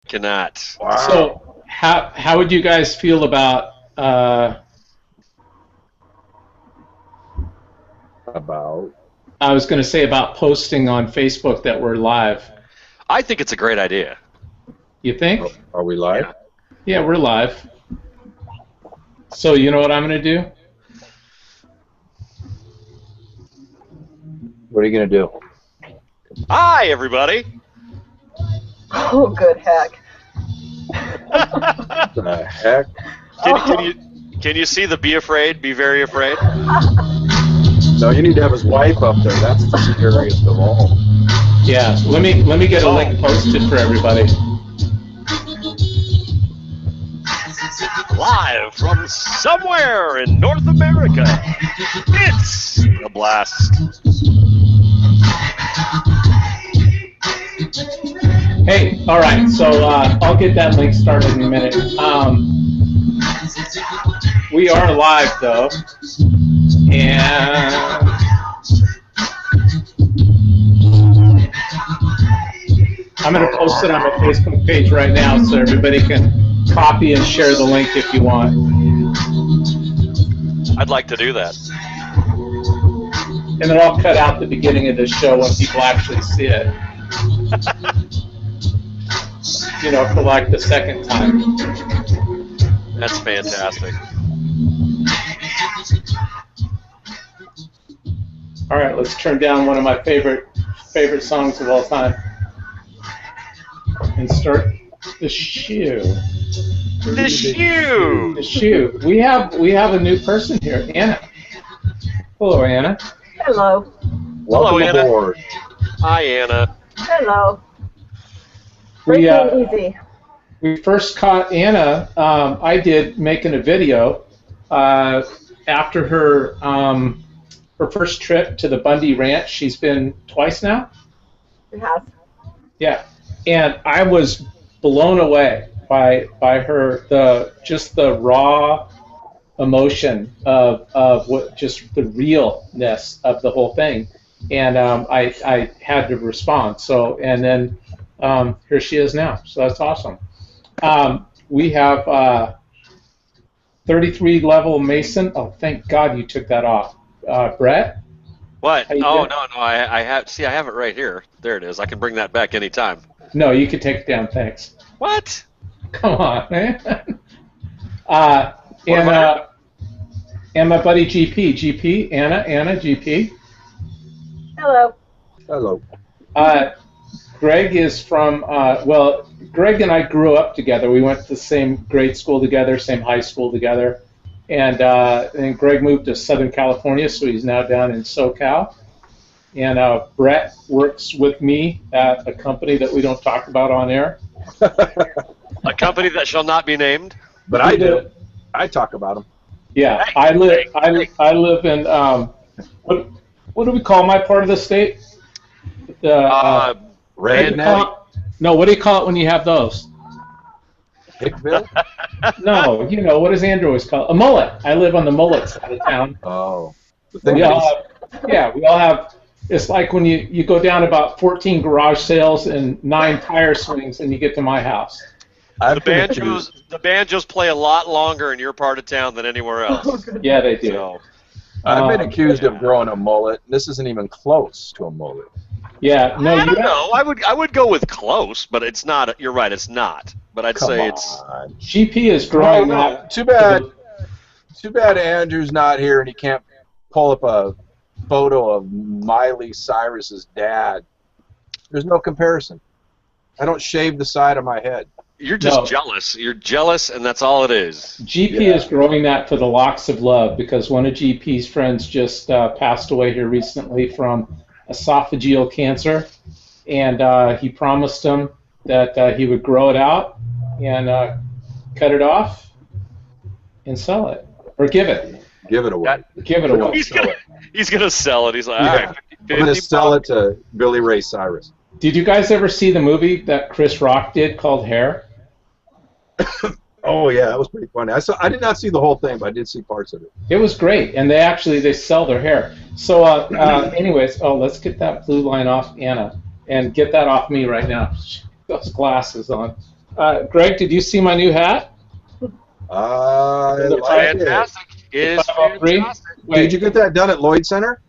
Cannot. Wow. So how would you guys feel about I was going to say about posting on Facebook that we're live. I think it's a great idea. You think? Are we live? Yeah, we're live. So you know what I'm going to do? What are you going to do? Hi, everybody. Oh, good heck. The heck? Can you see the be afraid, be very afraid? No, you need to have his wife up there. That's the scariest of all. Yeah, let me get a link posted for everybody. Live from somewhere in North America, it's a blast. Hey, all right, so I'll get that link started in a minute. We are live, though, and I'm going to post it on my Facebook page right now so everybody can copy and share the link if you want. I'd like to do that. And then I'll cut out the beginning of the show when people actually see it. You know, for like the second time. That's fantastic. All right, let's turn down one of my favorite songs of all time and start the shoe. The shoe. The shoe. We have a new person here, Anna. Hello, Anna. Hello. Welcome Anna. aboard. Hi, Anna. Hello. Easy. We first caught Anna. I did making a video after her first trip to the Bundy Ranch. She's been twice now. We have. Yeah, and I was blown away by her the raw emotion of what just the realness of the whole thing, and I had to respond. So and then here she is now. So that's awesome. We have 33 level Mason. Oh, thank God you took that off. Brett? What? How you Oh, doing? no, I have it right here. There it is. I can bring that back anytime. No, you can take it down, thanks. What? Come on, man. And my buddy GP, Anna, GP. Hello. Hello. Greg is from, Greg and I grew up together. We went to the same grade school together, same high school together. And Greg moved to Southern California, so he's now down in SoCal. And Brett works with me at a company that we don't talk about on air. A company that shall not be named. But I do. I talk about them. Yeah, Hey, I live in what do we call my part of the state? Redneck. No, what do you call it when you have those? Hickville? No, you know, what does Andrew always call it? A mullet. I live on the mullet side of town. Oh. We all have, it's like when you go down about 14 garage sales and 9 tire swings and you get to my house. The banjos play a lot longer in your part of town than anywhere else. Yeah, they do. So, I've been accused of growing a mullet. This isn't even close to a mullet. Yeah, no, I don't know. I would go with close, but it's not. You're right. It's not. But I'd say it's. GP is growing that. Too bad Andrew's not here and he can't pull up a photo of Miley Cyrus's dad. There's no comparison. I don't shave the side of my head. You're just jealous. You're jealous, and that's all it is. GP is growing that for the locks of love because one of GP's friends just passed away here recently from esophageal cancer, and he promised him that he would grow it out and cut it off and sell it or give it. Give it away. Give it away. He's gonna sell it. He's like, all right, I'm going to sell it to Billy Ray Cyrus. Did you guys ever see the movie that Chris Rock did called Hair? Oh yeah, that was pretty funny. I did not see the whole thing, but I did see parts of it. It was great, and they sell their hair. So, anyways, let's get that blue line off Anna, and get that off me right now. Those glasses on. Greg, did you see my new hat? It's Fantastic. It is 503? fantastic. Did you get that done at Lloyd Center?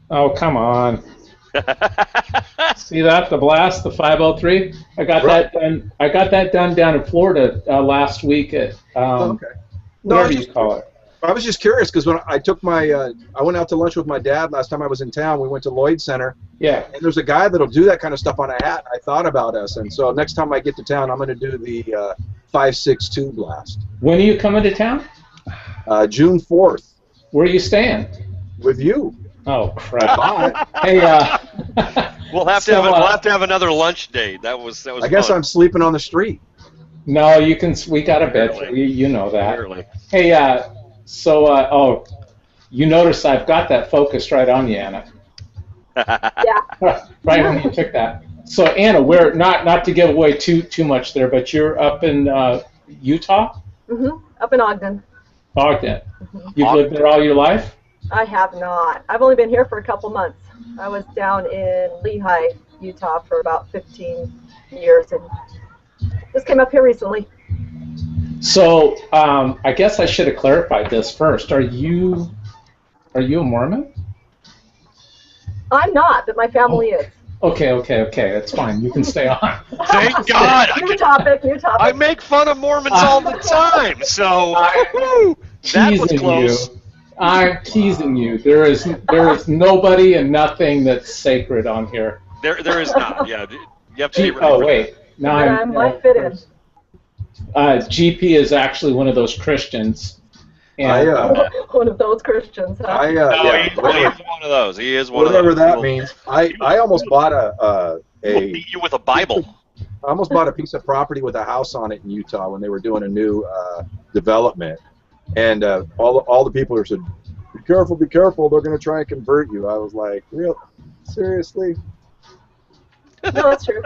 Oh, come on. See that? The blast, the 503? I got that done. I got that done down in Florida last week at whatever you call it. I was just curious because when I took my, I went out to lunch with my dad last time I was in town. We went to Lloyd Center. Yeah. And there's a guy that'll do that kind of stuff on a hat. And I thought about us, and so next time I get to town, I'm going to do the 562 blast. When are you coming to town? June 4th. Where are you staying? With you. Oh crap! Bye. Hey, We'll have to have another lunch date. That was. I guess fun. I'm sleeping on the street. no, you can. We got a bed. Barely. You know that. Barely. Hey, you notice I've got that focused right on you, Anna. Yeah. Right when you took that. So Anna, we're not to give away too much there, but you're up in Utah, Up in Ogden. Ogden. You've lived there all your life? I have not. I've only been here for a couple months. I was down in Lehi, Utah for about 15 years and just came up here recently. So I guess I should have clarified this first. Are you a Mormon? I'm not, but my family is. Okay, that's fine. You can stay on. Thank God. New topic. I make fun of Mormons all the time, so that was Teasing close. you. I'm teasing you. There is nobody and nothing that's sacred on here. There is not. Yeah, you have to be ready Oh for wait, now I might fit in. GP is actually one of those Christians. And, One of those Christians, huh? that. He is one of those. He is one Whatever of those. that means. I almost bought We'll beat you with a Bible. I almost bought a piece of property with a house on it in Utah when they were doing a new development, and all the people said, be careful, they're going to try and convert you." I was like, "Real? Seriously?" No, that's true.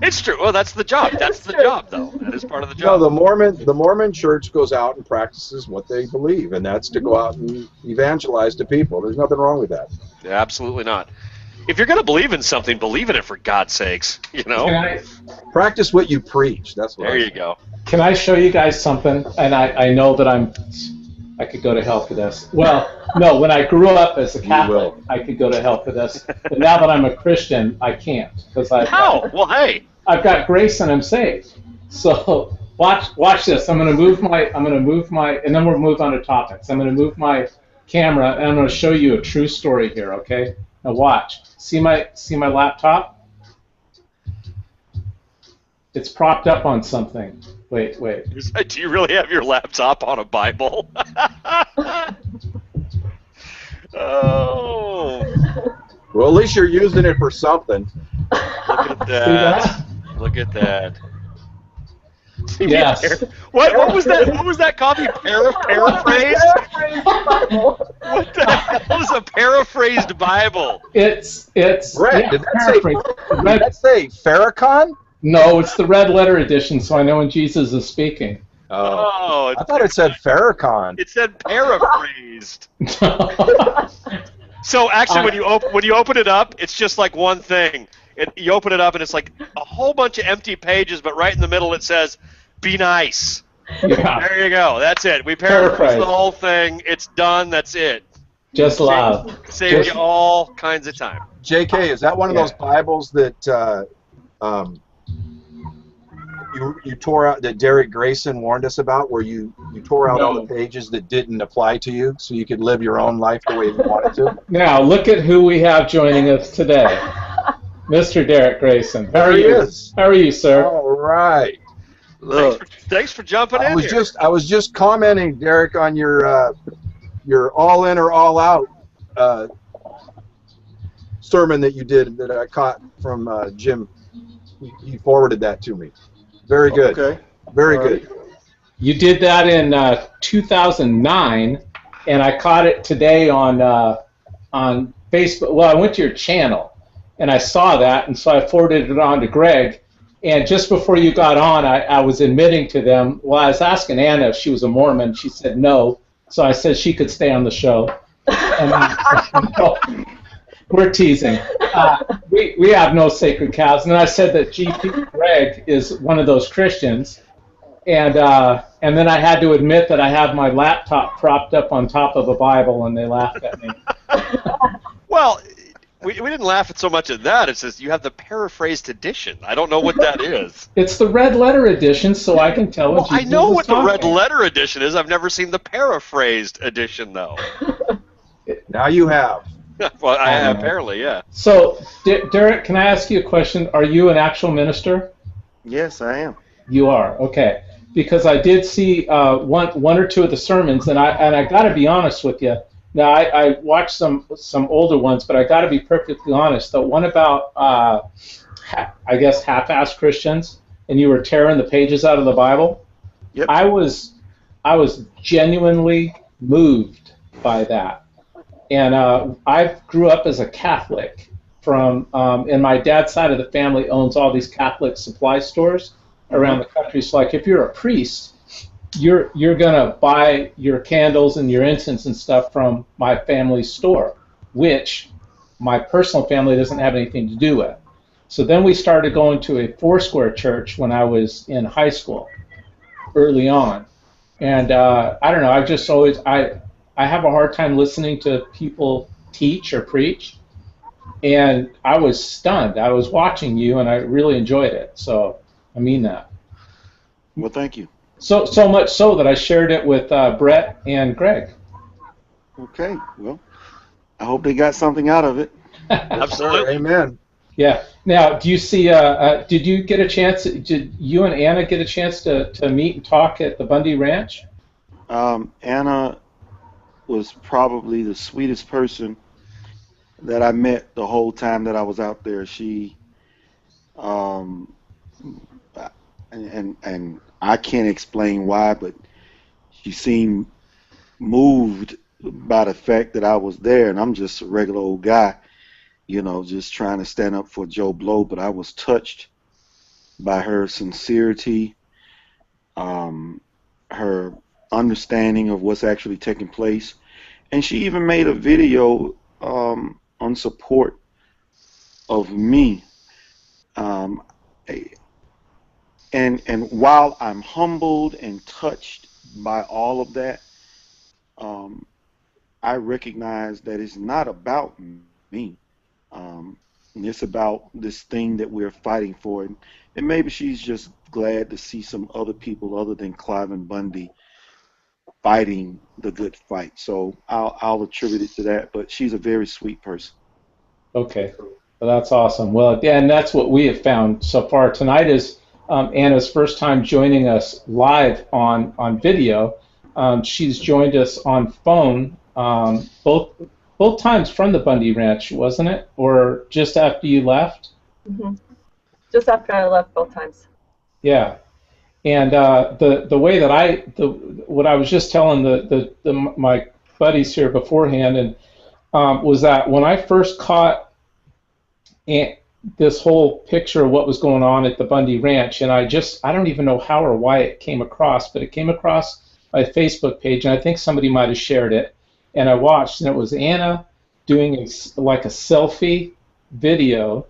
It's true. Well, that's the job. That's the job, though. That is part of the No, job. the Mormon Church goes out and practices what they believe, and that's to go out and evangelize to people. There's nothing wrong with that. Yeah, absolutely not. If you're going to believe in something, believe in it for God's sakes. You know. Practice what you preach. That's what. There you go. Can I show you guys something? And I know that I could go to hell for this. Well, no, when I grew up as a Catholic, I could go to hell for this. But now that I'm a Christian, I can't because How? Well, hey. I've got grace and I'm saved. So watch this. I'm gonna move my, and then we'll move on to topics. I'm gonna move my camera and I'm gonna show you a true story here. Okay? Now watch. See my laptop? It's propped up on something. Wait. Do you really have your laptop on a Bible? Oh. Well, at least you're using it for something. Look at that. Look at that. Yes. What was that? What was that copy? Paraphrased? What the hell is a paraphrased Bible? It's Brett, did that say Farrakhan? No, it's the red letter edition, so I know when Jesus is speaking. Oh, I thought it said Farrakhan. it said paraphrased. So actually, when you open it up, it's just like one thing. You open it up and it's like a whole bunch of empty pages, but right in the middle it says, "Be nice." Yeah. There you go. That's it. We Paraphrase. paraphrased the whole thing. It's done. That's it. Just love. Saved you all kinds of time. JK, is that one of those Bibles that you tore out, that Derek Grayson warned us about, where you tore out all the pages that didn't apply to you so you could live your own life the way you wanted to? Now, look at who we have joining us today. Mr. Derek Grayson. How are There he you? is. How are you, sir? All right. Thanks for jumping in here. I was just commenting, Derek, on your all in or all out sermon that you did that I caught from Jim. He forwarded that to me. Very good. Okay. Very good. You did that in 2009, and I caught it today on Facebook. Well, I went to your channel, and I saw that, and so I forwarded it on to Greg. And just before you got on, I was admitting to them. Well, I was asking Anna if she was a Mormon. She said no, so I said she could stay on the show. And We're teasing. We have no sacred cows. And then I said that GP Greg is one of those Christians. And then I had to admit that I have my laptop propped up on top of a Bible, and they laughed at me. Well, we didn't laugh at so much at that. It says you have the paraphrased edition. I don't know what that is. It's the red letter edition, so I can tell what Well, I know what the red talking. letter edition is. I've never seen the paraphrased edition, though. Now you have. Well, apparently, yeah. So, Derek, can I ask you a question? Are you an actual minister? Yes, I am. You are, okay. Because I did see one or two of the sermons, and I got to be honest with you. Now, I watched some older ones, but I got to be perfectly honest. The one about, I guess, half-assed Christians, and you were tearing the pages out of the Bible. Yep. I was genuinely moved by that, and I grew up as a Catholic. And my dad's side of the family owns all these Catholic supply stores around the country. So, like, if you're a priest, you're gonna buy your candles and your incense and stuff from my family's store, which my personal family doesn't have anything to do with. So then we started going to a Foursquare church when I was in high school, early on, and I don't know. I just always I have a hard time listening to people teach or preach, and I was stunned. I was watching you, and I really enjoyed it. So I mean that. Well, thank you. So much so that I shared it with Brett and Greg. Okay, well, I hope they got something out of it. Absolutely. Amen. Yeah. Now, do you see? Did you get a chance? Did you and Anna get a chance to meet and talk at the Bundy Ranch? Anna was probably the sweetest person that I met the whole time that I was out there. She, and I can't explain why, but she seemed moved by the fact that I was there, and I'm just a regular old guy, you know, just trying to stand up for Joe Blow. But I was touched by her sincerity, her understanding of what's actually taking place, and she even made a video on support of me. And while I'm humbled and touched by all of that, I recognize that it's not about me. It's about this thing that we're fighting for. And maybe she's just glad to see some other people other than Cliven Bundy fighting the good fight. So I'll attribute it to that. But she's a very sweet person. Okay. Well, that's awesome. Well, and that's what we have found so far. Tonight is Anna's first time joining us live on video. She's joined us on phone both times from the Bundy Ranch, wasn't it? Or just after you left? Mm-hmm. Just after I left, both times. Yeah. And the way that what I was just telling my buddies here beforehand, and was that when I first caught this whole picture of what was going on at the Bundy Ranch, and I don't even know how or why it came across, but it came across my Facebook page, and I think somebody might have shared it, and I watched, and it was Anna doing like a selfie video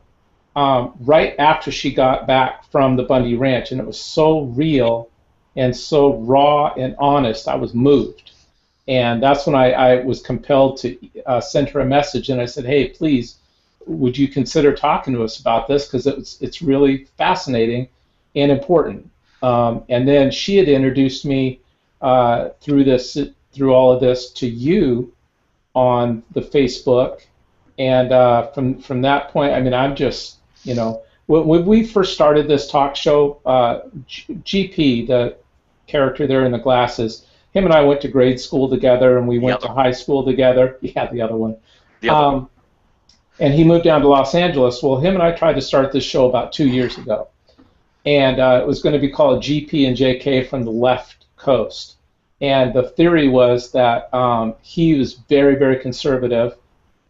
right after she got back from the Bundy Ranch, and it was so real and so raw and honest. I was moved, and that's when I was compelled to send her a message, and I said, hey, please, would you consider talking to us about this, because it's really fascinating and important. And then she had introduced me through all of this to you on the Facebook, and from that point, I mean, I'm just, you know, when we first started this talk show, GP, the character there in the glasses, him and I went to grade school together, and we went to high school together. Yeah, the other one. And he moved down to Los Angeles. Well, him and I tried to start this show about 2 years ago, and it was going to be called GP and JK from the Left Coast. And the theory was that he was very, very conservative,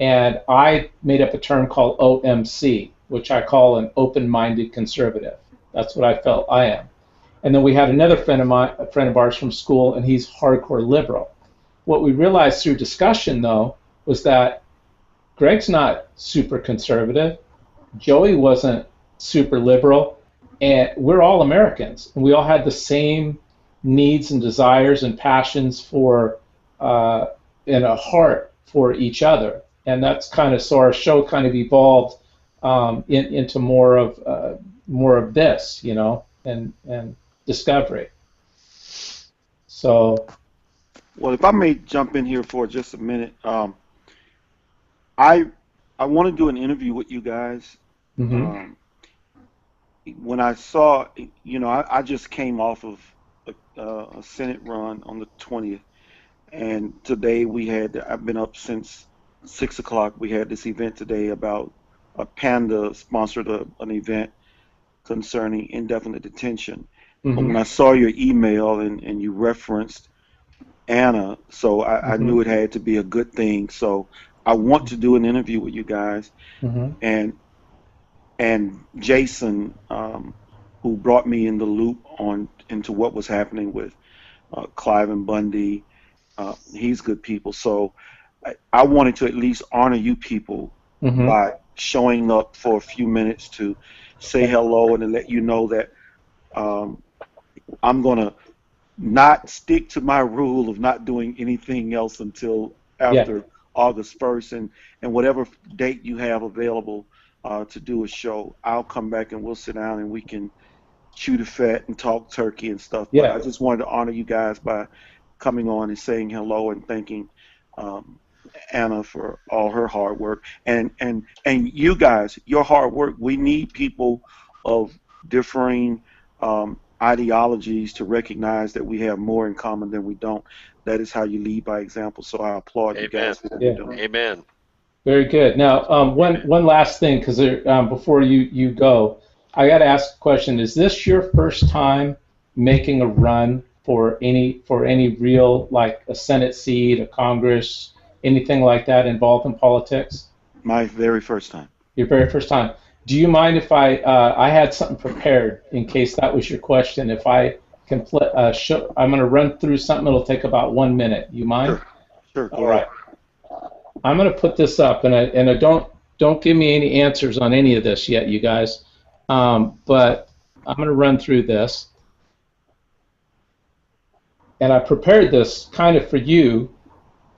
and I made up a term called OMC, which I call an open-minded conservative. That's what I felt I am. And then we had another friend of ours from school, and he's hardcore liberal. What we realized through discussion, though, was that Greg's not super conservative. Joey wasn't super liberal. And we're all Americans. And we all had the same needs and desires and passions for, and a heart for each other. And that's kind of, so our show kind of evolved into more of this, you know, and discovery. So. Well, if I may jump in here for just a minute, I want to do an interview with you guys. Mm-hmm. When I saw, you know, I just came off of a Senate run on the 20th, and today I've been up since 6 o'clock. We had this event today about Panda sponsored an event concerning indefinite detention. Mm-hmm. But when I saw your email and you referenced Anna, so I knew it had to be a good thing. So I want to do an interview with you guys, and Jason, who brought me in the loop into what was happening with Clive and Bundy. He's good people. So I wanted to at least honor you people by showing up for a few minutes to say hello and to let you know that I'm going to not stick to my rule of not doing anything else until after August 1st, and whatever date you have available to do a show, I'll come back and we'll sit down and we can chew the fat and talk turkey and stuff. But I just wanted to honor you guys by coming on and saying hello and thanking Anna for all her hard work, and you guys, your hard work. We need people of differing ideologies to recognize that we have more in common than we don't. That is how you lead by example. So I applaud you guys for what you're doing. Amen. Very good. Now, one last thing, because before you go, I got to ask a question. Is this your first time making a run for any real, like a Senate seat, a Congress, anything like that involved in politics? My very first time. Your very first time. Do you mind if I had something prepared in case that was your question? If I can I'm going to run through something. It'll take about 1 minute. You mind? Sure. All right. I'm going to put this up, and I don't give me any answers on any of this yet, you guys. But I'm going to run through this, and I prepared this kind of for you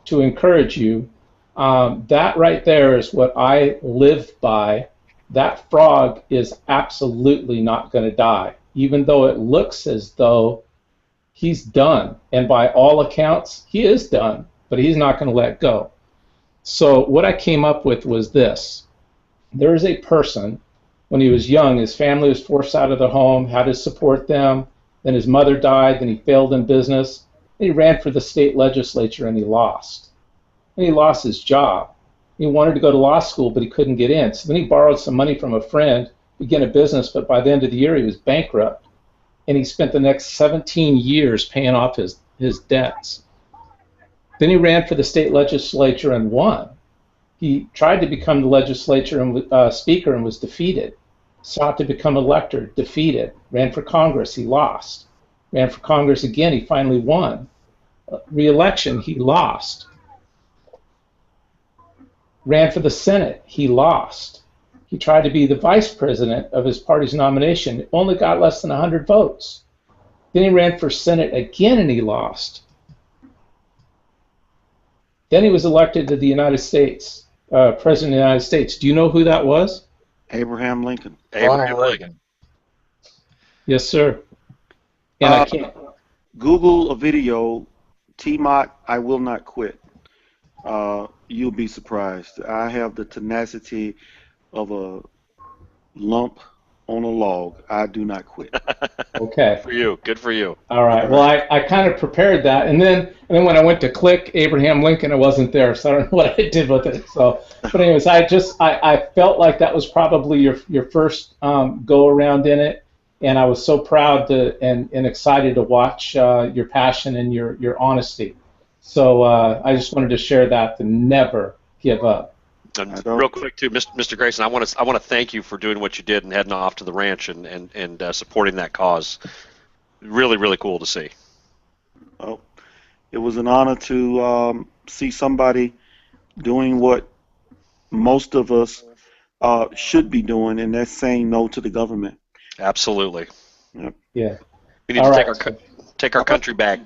to encourage you. That right there is what I live by. That frog is absolutely not going to die, even though it looks as though he's done. And by all accounts, he is done, but he's not going to let go. So what I came up with was this. There is a person, when he was young, his family was forced out of the home, had to support them, then his mother died, then he failed in business, and he ran for the state legislature and he lost. And he lost his job. He wanted to go to law school, but he couldn't get in. So then he borrowed some money from a friend, began a business, but by the end of the year he was bankrupt. And he spent the next 17 years paying off his debts. Then he ran for the state legislature and won. He tried to become the legislature and speaker and was defeated. Sought to become elector, defeated. Ran for Congress, he lost. Ran for Congress again, he finally won. Re-election, he lost. Ran for the Senate, he lost. He tried to be the vice president of his party's nomination, only got less than 100 votes. Then he ran for Senate again and he lost. Then he was elected to the United States, President of the United States. Do you know who that was? Abraham Lincoln. Abraham Lincoln. Yes, sir. And I can't. Google a video, TMOT, I will not quit. You'll be surprised. I have the tenacity of a lump on a log. I do not quit. Okay. For you. Good for you. All right. Well, I kind of prepared that, and then when I went to click Abraham Lincoln, it wasn't there, so I don't know what I did with it. So, but anyways, I felt like that was probably your first go around in it, and I was so proud and excited to watch your passion and your honesty. So I just wanted to share that, to never give up. And real quick too, Mr. Grayson, I want to thank you for doing what you did and heading off to the ranch and supporting that cause. Really, really cool to see. Oh, it was an honor to see somebody doing what most of us should be doing, and that's saying no to the government. Absolutely. Yeah. We need All to right. take our country back.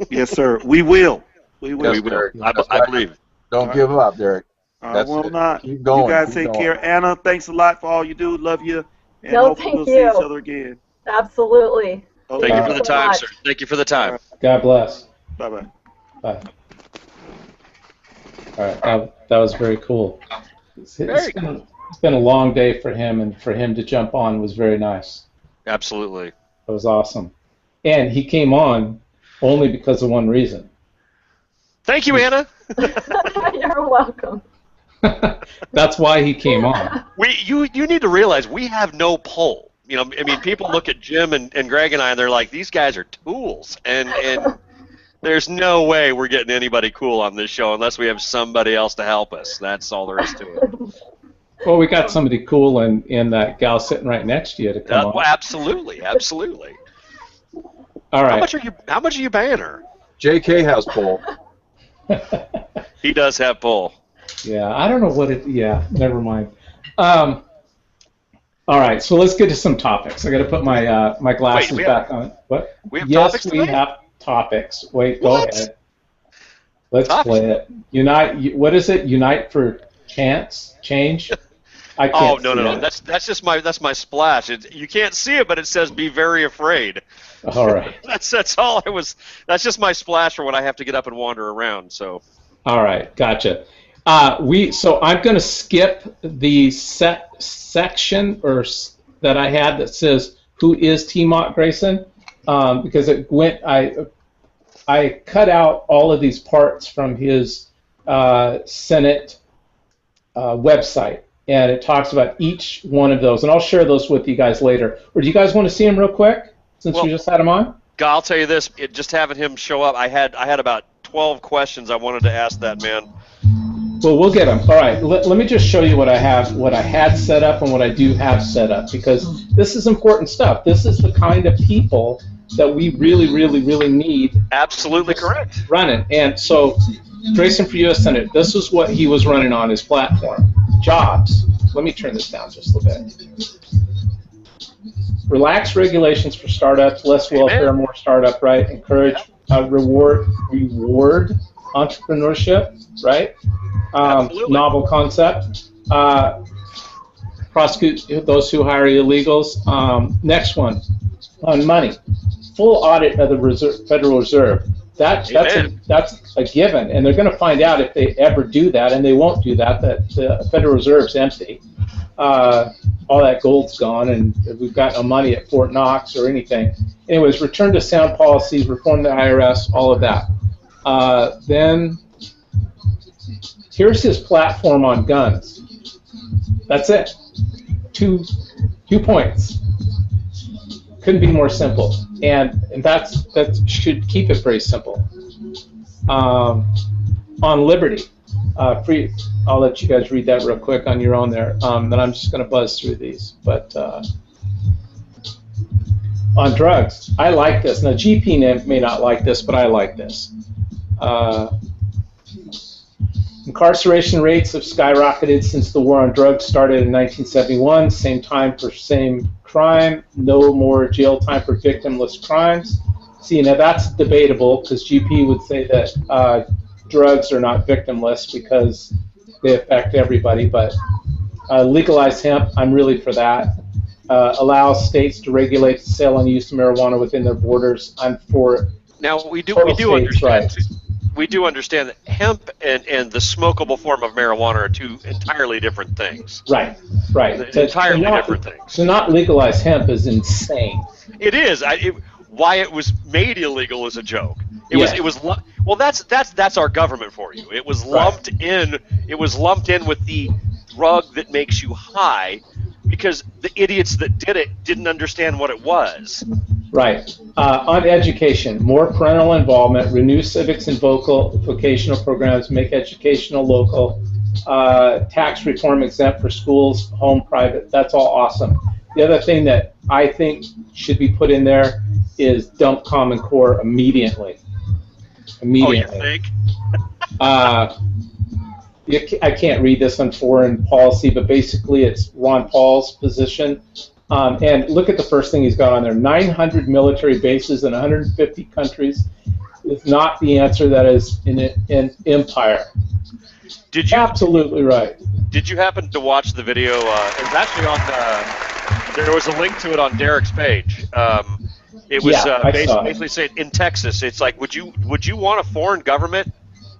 Yes, sir. We will. We will. We will. Derek. I That's right. believe. Don't give up, Derek. I That's will it. not. Keep going. You guys Keep take going. care. Anna, thanks a lot for all you do. Love you. And No, hopefully thank we'll see you. each other again. Absolutely. Thank you for the so time, much. sir. Thank you for the time. God bless. Bye-bye. Bye. All right. That was very cool. It's been a long day for him, and for him to jump on was very nice. Absolutely. It was awesome. And he came on only because of one reason. Thank you, Anna. You're welcome. That's why he came on. You need to realize we have no pull. You know, I mean, people look at Jim and Greg and I, and they're like, these guys are tools, and there's no way we're getting anybody cool on this show unless we have somebody else to help us. That's all there is to it. Well, we got somebody cool in that gal sitting right next to you to come on. Well, absolutely, absolutely. All right. How much are you paying her? JK has pull. He does have pull. Yeah, I don't know what it. Yeah, never mind. All right, so let's get to some topics. I got to put my my glasses back on. What? We have yes, topics we today? have topics. Wait, What? go ahead. Let's Topics? play it. Unite. What is it? Unite for change. I Oh can't. no see no it. no! That's my splash. You can't see it, but it says "Be very afraid." All right. That's all I was. That's just my splash for when I have to get up and wander around. So. All right, gotcha. So I'm going to skip the section that I had that says who is T. Mott Grayson because it went. I cut out all of these parts from his Senate website, and it talks about each one of those, and I'll share those with you guys later. Or do you guys want to see them real quick since we just had them on? I'll tell you this: just having him show up, I had about 12 questions I wanted to ask that man. Well, we'll get them. All right, let me just show you what I had set up and what I do have set up, because this is important stuff. This is the kind of people that we really, really, really need. Absolutely correct. Running. And so, Grayson for U.S. Senate, this is what he was running on his platform. Jobs. Let me turn this down just a little bit. Relax regulations for startups, less welfare, more startup, right? Encourage, reward entrepreneurship, right? Novel concept. Prosecute those who hire illegals. Next one, on money. Full audit of the Federal Reserve. That's a given, and they're going to find out if they ever do that, and they won't do that the Federal Reserve's empty. All that gold's gone, and we've got no money at Fort Knox or anything. Anyways, return to sound policies, reform the IRS, all of that. Then here's his platform on guns. That's it. Two points. Couldn't be more simple, and that should keep it very simple. On liberty, free. I'll let you guys read that real quick on your own there. Then I'm just going to buzz through these. But on drugs, I like this. Now GP may not like this, but I like this. Incarceration rates have skyrocketed since the war on drugs started in 1971. Same time for same crime. No more jail time for victimless crimes. See, now that's debatable because GP would say that drugs are not victimless because they affect everybody. But legalize hemp, I'm really for that. Allow states to regulate the sale and use of marijuana within their borders. I'm for. Now we do understand. Rights. We do understand that hemp and the smokable form of marijuana are two entirely different things. Right. Entirely different things. To not legalize hemp is insane. It is. Why it was made illegal is a joke. It was. Well, that's our government for you. It was lumped in. It was lumped in with the drug that makes you high, because the idiots that did it didn't understand what it was. Right. On education, more parental involvement, renew civics and vocational programs, make educational local, tax reform exempt for schools, home, private. That's all awesome. The other thing that I think should be put in there is dump Common Core immediately. Oh, you think? I can't read this on foreign policy, but basically it's Ron Paul's position. And look at the first thing he's got on there: 900 military bases in 150 countries is not the answer. That is an empire. Did you Absolutely right. Did you happen to watch the video? It was actually on. There was a link to it on Derek's page. It was basically saying in Texas, it's like, would you want a foreign government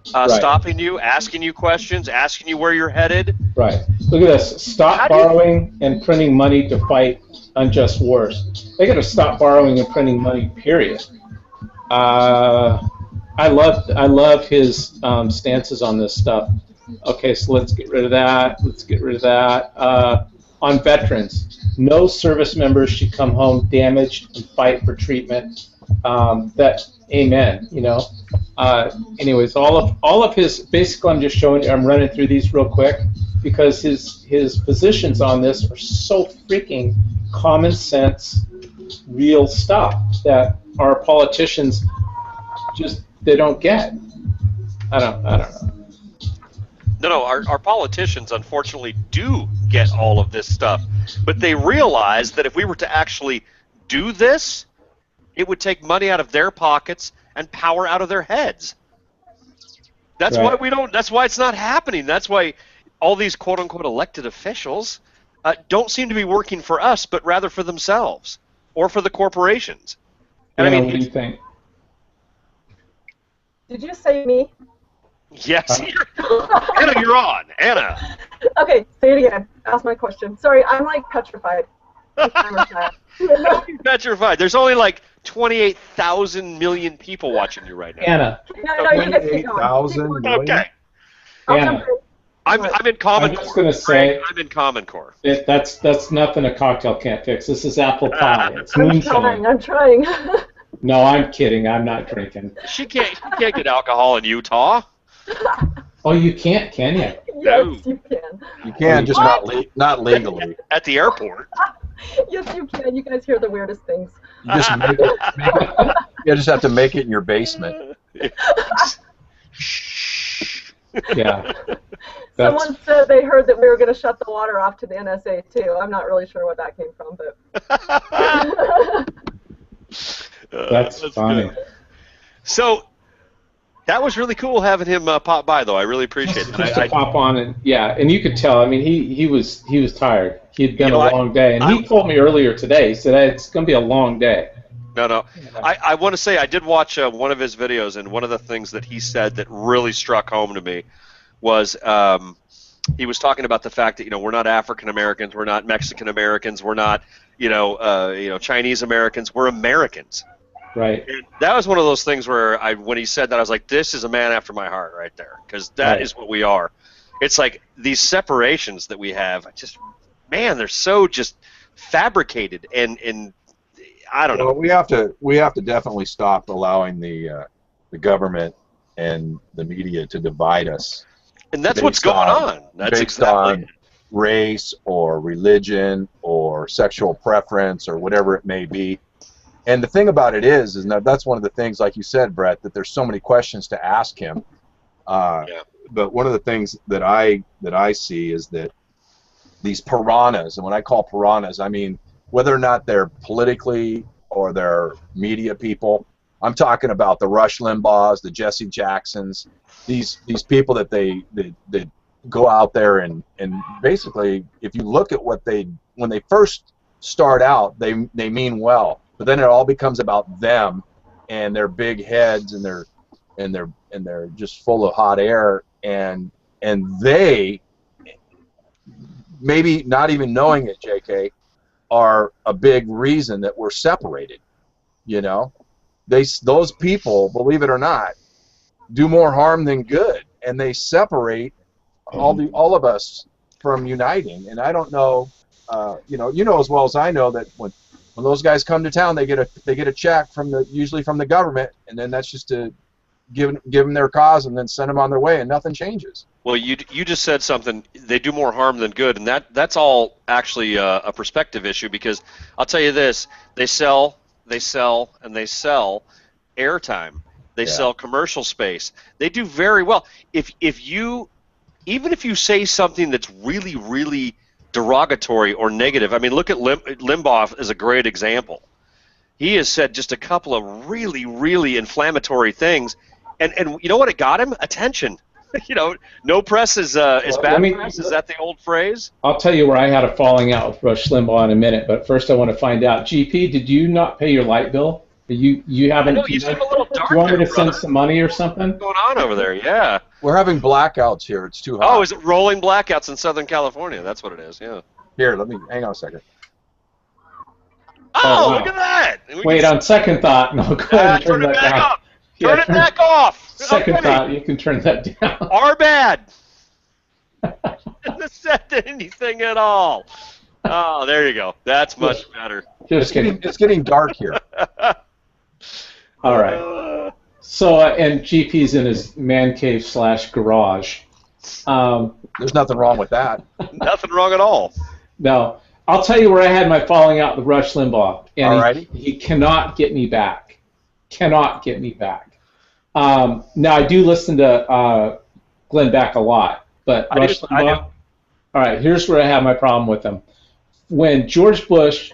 stopping you, asking you questions, asking you where you're headed? Right. Look at this. Stop borrowing and printing money to fight unjust wars. They got to stop borrowing and printing money. Period. I love his stances on this stuff. Okay, so let's get rid of that. Let's get rid of that. On veterans, no service members should come home damaged and fight for treatment. Amen. You know. Anyways, all of his, basically, I'm just showing you. I'm running through these real quick because his positions on this are so freaking common sense, real stuff that our politicians they don't get. I don't know. No, our politicians, unfortunately, do get all of this stuff. But they realize that if we were to actually do this, it would take money out of their pockets and power out of their heads. That's why we don't. That's why it's not happening. That's why all these quote-unquote elected officials don't seem to be working for us, but rather for themselves or for the corporations. And Anna, what do you think? Did you say me? Yes. Anna, you're on. Anna. Okay, say it again. Ask my question. Sorry, I'm like petrified. Petrified. There's only like 28,000 million people watching you right now. Anna. No, you guys keep going. 28,000. Okay. Anna. I'm in Common I'm Core. just gonna say I'm in Common Core. That's nothing a cocktail can't fix. This is apple pie. It's I'm moonshine. trying. No, I'm kidding. I'm not drinking. She can't get alcohol in Utah. Oh, you can't, can you? Yes, you can. You can, just not legally. At the airport. Yes, you can. You guys hear the weirdest things. You just make it. You just have to make it in your basement. Yeah. Someone said they heard that we were going to shut the water off to the NSA too. I'm not really sure where that came from, but. That's funny. Good. So that was really cool having him pop by, though. I really appreciate it. Just to pop on and you could tell. I mean, he was tired. He'd been a long day, and he told me earlier today. He said it's going to be a long day. No. I want to say I did watch one of his videos, and one of the things that he said that really struck home to me was he was talking about the fact that we're not African Americans, we're not Mexican Americans, we're not Chinese Americans, we're Americans. Right. And that was one of those things where when he said that, I was like, this is a man after my heart right there, because that is what we are. It's like these separations that we have, they're so just fabricated, and I don't know. Well, we have to definitely stop allowing the government and the media to divide us. And that's what's going on. That's based exactly on race or religion or sexual preference or whatever it may be. And the thing about it is that's one of the things, like you said, Brett, that there's so many questions to ask him. But one of the things that I see is that these piranhas, and when I call piranhas, I mean whether or not they're politically or they're media people. I'm talking about the Rush Limbaughs, the Jesse Jacksons, these people that they go out there and basically, if you look at what when they first start out, they mean well. But then it all becomes about them and their big heads and they're just full of hot air and they, maybe not even knowing it, JK, are a big reason that we're separated. Those people, believe it or not, do more harm than good, and they separate all of us from uniting. And I don't know, you know as well as I know that when those guys come to town, they get a check usually from the government, and then that's just to give them their cause and then send them on their way, and nothing changes. Well, you just said something. They do more harm than good, and that's all actually a perspective issue, because I'll tell you this: they sell, and they sell airtime. They sell commercial space. They do very well. If you even if you say something that's really, really derogatory or negative, I mean, look at Limbaugh as a great example. He has said just a couple of really, really inflammatory things, and you know what? It got him attention. You know, no press is bad press. Is that the old phrase? I'll tell you where I had a falling out with Rush Limbaugh in a minute, but first I want to find out. GP, did you not pay your light bill? You haven't? I know, you seem a little dark. Do you want me to brother. send some money or something? What's going on over there? Yeah. We're having blackouts here. It's too hot. Oh, is it rolling blackouts in Southern California? That's what it is. Yeah. Here, let me hang on a second. Oh, wow. Look at that! Wait, on second thought, no, go ahead and turn that back down. up. Turn it back off. Second Okay. thought, you can turn that down. Are bad. Doesn't set anything at all. Oh, there you go. That's much better. Just kidding. It's getting dark here. All right. So, and GP's in his man cave / garage. There's nothing wrong with that. Nothing wrong at all. No, I'll tell you where I had my falling out with Rush Limbaugh, and Alrighty. he cannot get me back. Cannot get me back. Now I do listen to Glenn Beck a lot, but Rush Limbaugh. All right, here's where I have my problem with him. When George Bush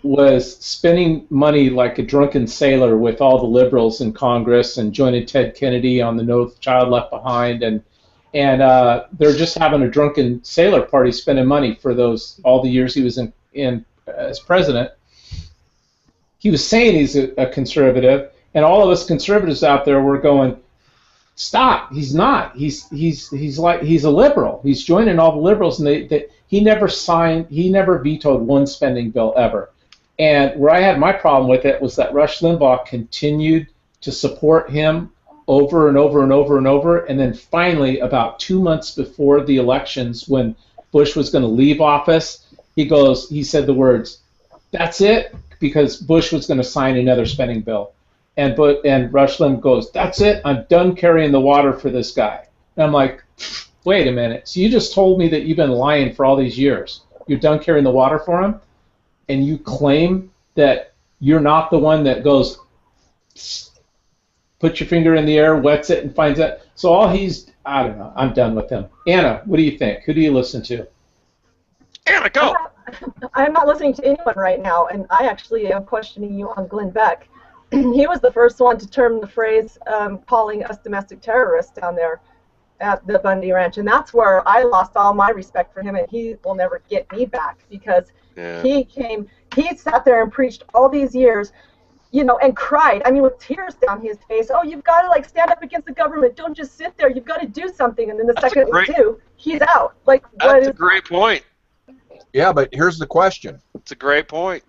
was spending money like a drunken sailor with all the liberals in Congress and joining Ted Kennedy on the No Child Left Behind, and they're just having a drunken sailor party spending money for all the years he was in as president. He was saying he's a conservative, and all of us conservatives out there were going, stop, he's not. He's a liberal. He's joining all the liberals, and he never vetoed one spending bill ever. And where I had my problem with it was that Rush Limbaugh continued to support him over and over and over and over, and then finally, about 2 months before the elections, when Bush was going to leave office, he said the words, "That's it," because Bush was going to sign another spending bill. And Rush Limbaugh goes, "That's it, I'm done carrying the water for this guy." And I'm like, wait a minute, so you just told me that you've been lying for all these years. You're done carrying the water for him? And you claim that you're not the one that goes, put your finger in the air, wets it, and finds out. So I don't know, I'm done with him. Anna, what do you think? Who do you listen to? Anna, go! I'm not listening to anyone right now, and I actually am questioning you on Glenn Beck. He was the first one to term the phrase calling us domestic terrorists down there at the Bundy Ranch, and that's where I lost all my respect for him, and he will never get me back, because he sat there and preached all these years, and cried, with tears down his face, "Oh, you've got to stand up against the government, don't just sit there, you've got to do something," and then the second we do, he's out. That's a great point. Yeah, but here's the question. It's a great point.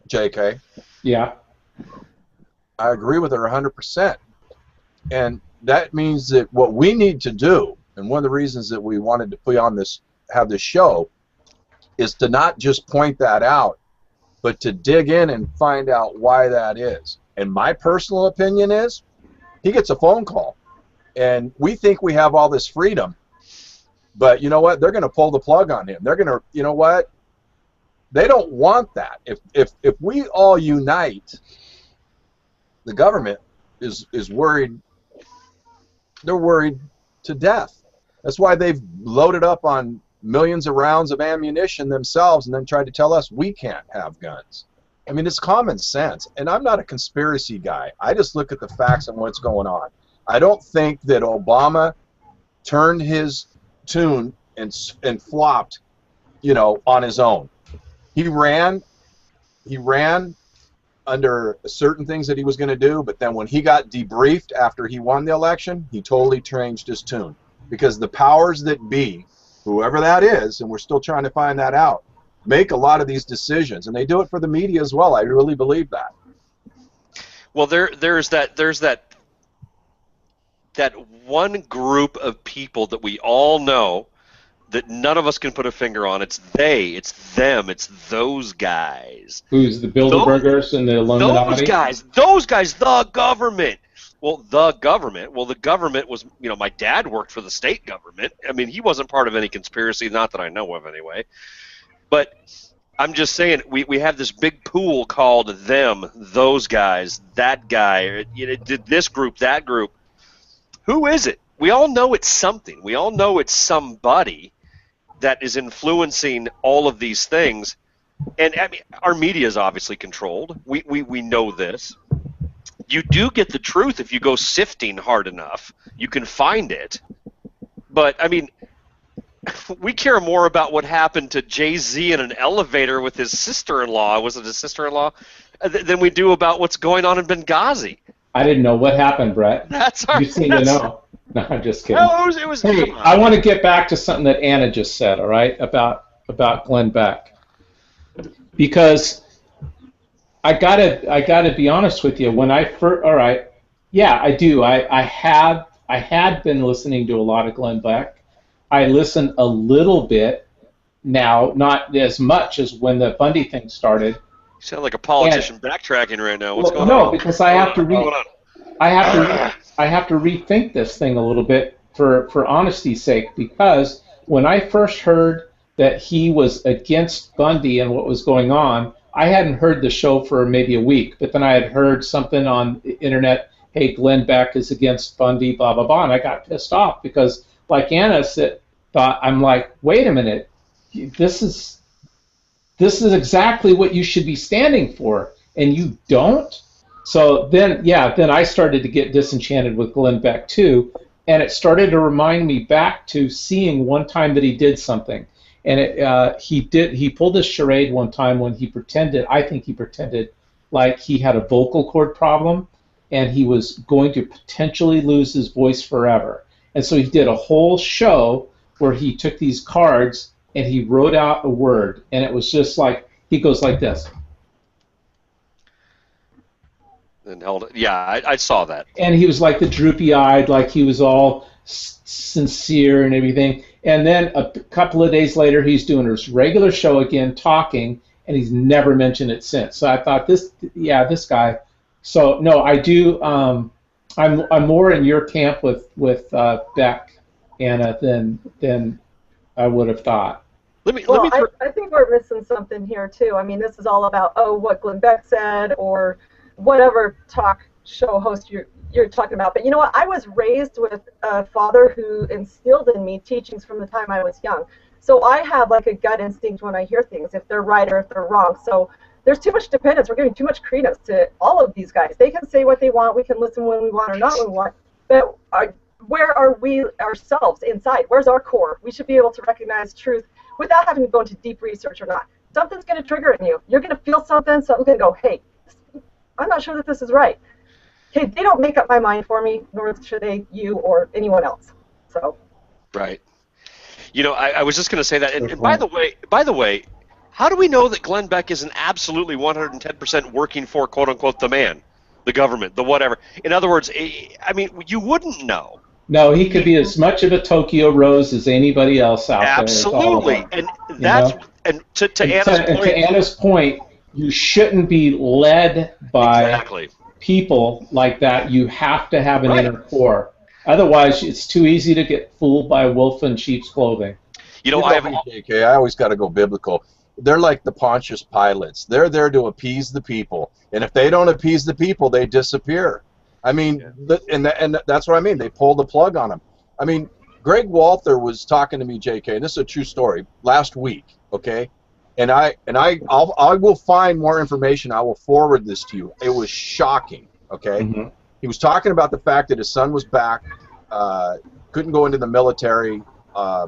JK. Yeah. I agree with her 100%. And that means that what we need to do, and one of the reasons that we wanted to have this show, is to not just point that out, but to dig in and find out why that is. And my personal opinion is, he gets a phone call, and we think we have all this freedom, but you know what? They're going to pull the plug on him. They're going to, you know what? They don't want that. If we all unite, the government is worried. They're worried to death. That's why they've loaded up on millions of rounds of ammunition themselves and then tried to tell us we can't have guns. It's common sense. And I'm not a conspiracy guy. I just look at the facts and what's going on. I don't think that Obama turned his tune and flopped, on his own. He ran under certain things that he was going to do, but then when he got debriefed after he won the election, he totally changed his tune. Because the powers that be, whoever that is, and we're still trying to find that out, make a lot of these decisions, and they do it for the media as well. I really believe that. Well, there's that one group of people that we all know that none of us can put a finger on. It's it's them, it's those guys. Who's the Bilderbergers and the Illuminati? Those guys, the government. Well, the government was, my dad worked for the state government. He wasn't part of any conspiracy, not that I know of anyway. But I'm just saying, we have this big pool called them, those guys, that guy, this group, that group. Who is it? we all know it's something. We all know it's somebody that is influencing all of these things. And I mean, our media is obviously controlled. We know this. You do get the truth if you go sifting hard enough. You can find it. But, I mean, we care more about what happened to Jay-Z in an elevator with his sister-in-law, was it his sister-in-law, than we do about what's going on in Benghazi. I didn't know what happened, Brett. You seem to know. No, I'm just kidding. No, it was hey, I want to get back to something that Anna just said, all right, about Glenn Beck. Because I gotta be honest with you. When I first, all right, yeah, I do. I had been listening to a lot of Glenn Beck. I listen a little bit now, not as much as when the Bundy thing started. You sound like a politician backtracking right now. What's going on? No, because I have to rethink this thing a little bit for honesty's sake. Because when I first heard that he was against Bundy and what was going on, I hadn't heard the show for maybe a week. But then I had heard something on the internet, hey, Glenn Beck is against Bundy, blah, blah, blah. And I got pissed off because, like Anna said, I'm like, wait a minute, this is exactly what you should be standing for, and you don't? So then I started to get disenchanted with Glenn Beck too, and it started to remind me back to seeing one time that he did something. And he pulled this charade one time when I think he pretended like he had a vocal cord problem, and he was going to potentially lose his voice forever. And so he did a whole show where he took these cards and he wrote out a word, and it was just like, he goes like this. And held it. Yeah, I saw that. And he was like the droopy-eyed, like he was all sincere and everything. And then a couple of days later, he's doing his regular show again, talking, and he's never mentioned it since. So I thought, this guy. So no, I do. I'm more in your camp with Beck, Anna, than I would have thought. I think we're missing something here too. I mean, this is all about what Glenn Beck said or whatever talk show host you're talking about. But you know what? I was raised with a father who instilled in me teachings from the time I was young. So I have like a gut instinct when I hear things, if they're right or if they're wrong. So there's too much dependence. We're giving too much credence to all of these guys. They can say what they want. We can listen when we want or not when we want. But where are we ourselves inside? Where's our core? We should be able to recognize truth without having to go into deep research or not. Something's going to trigger it in you. You're going to feel something. Something's going to go, hey, I'm not sure that this is right. Okay, they don't make up my mind for me, nor should they, you or anyone else. So. Right. You know, I was just going to say that. And by the way, how do we know that Glenn Beck isn't absolutely 110% working for, quote unquote, the man, the government, the whatever? In other words, I mean, you wouldn't know. No, he could be as much of a Tokyo Rose as anybody else out there. Absolutely, and that's to Anna's point, you shouldn't be led by people like that. You have to have an inner core. Otherwise, it's too easy to get fooled by a wolf in sheep's clothing. You know JK, I always got to go biblical. They're like the Pontius Pilates. They're there to appease the people, and if they don't appease the people, they disappear. I mean, and that's what I mean. They pull the plug on them. I mean, Greg Walther was talking to me, JK, and this is a true story, last week, okay? And I will find more information. I will forward this to you. It was shocking, okay? Mm-hmm. He was talking about the fact that his son was back, couldn't go into the military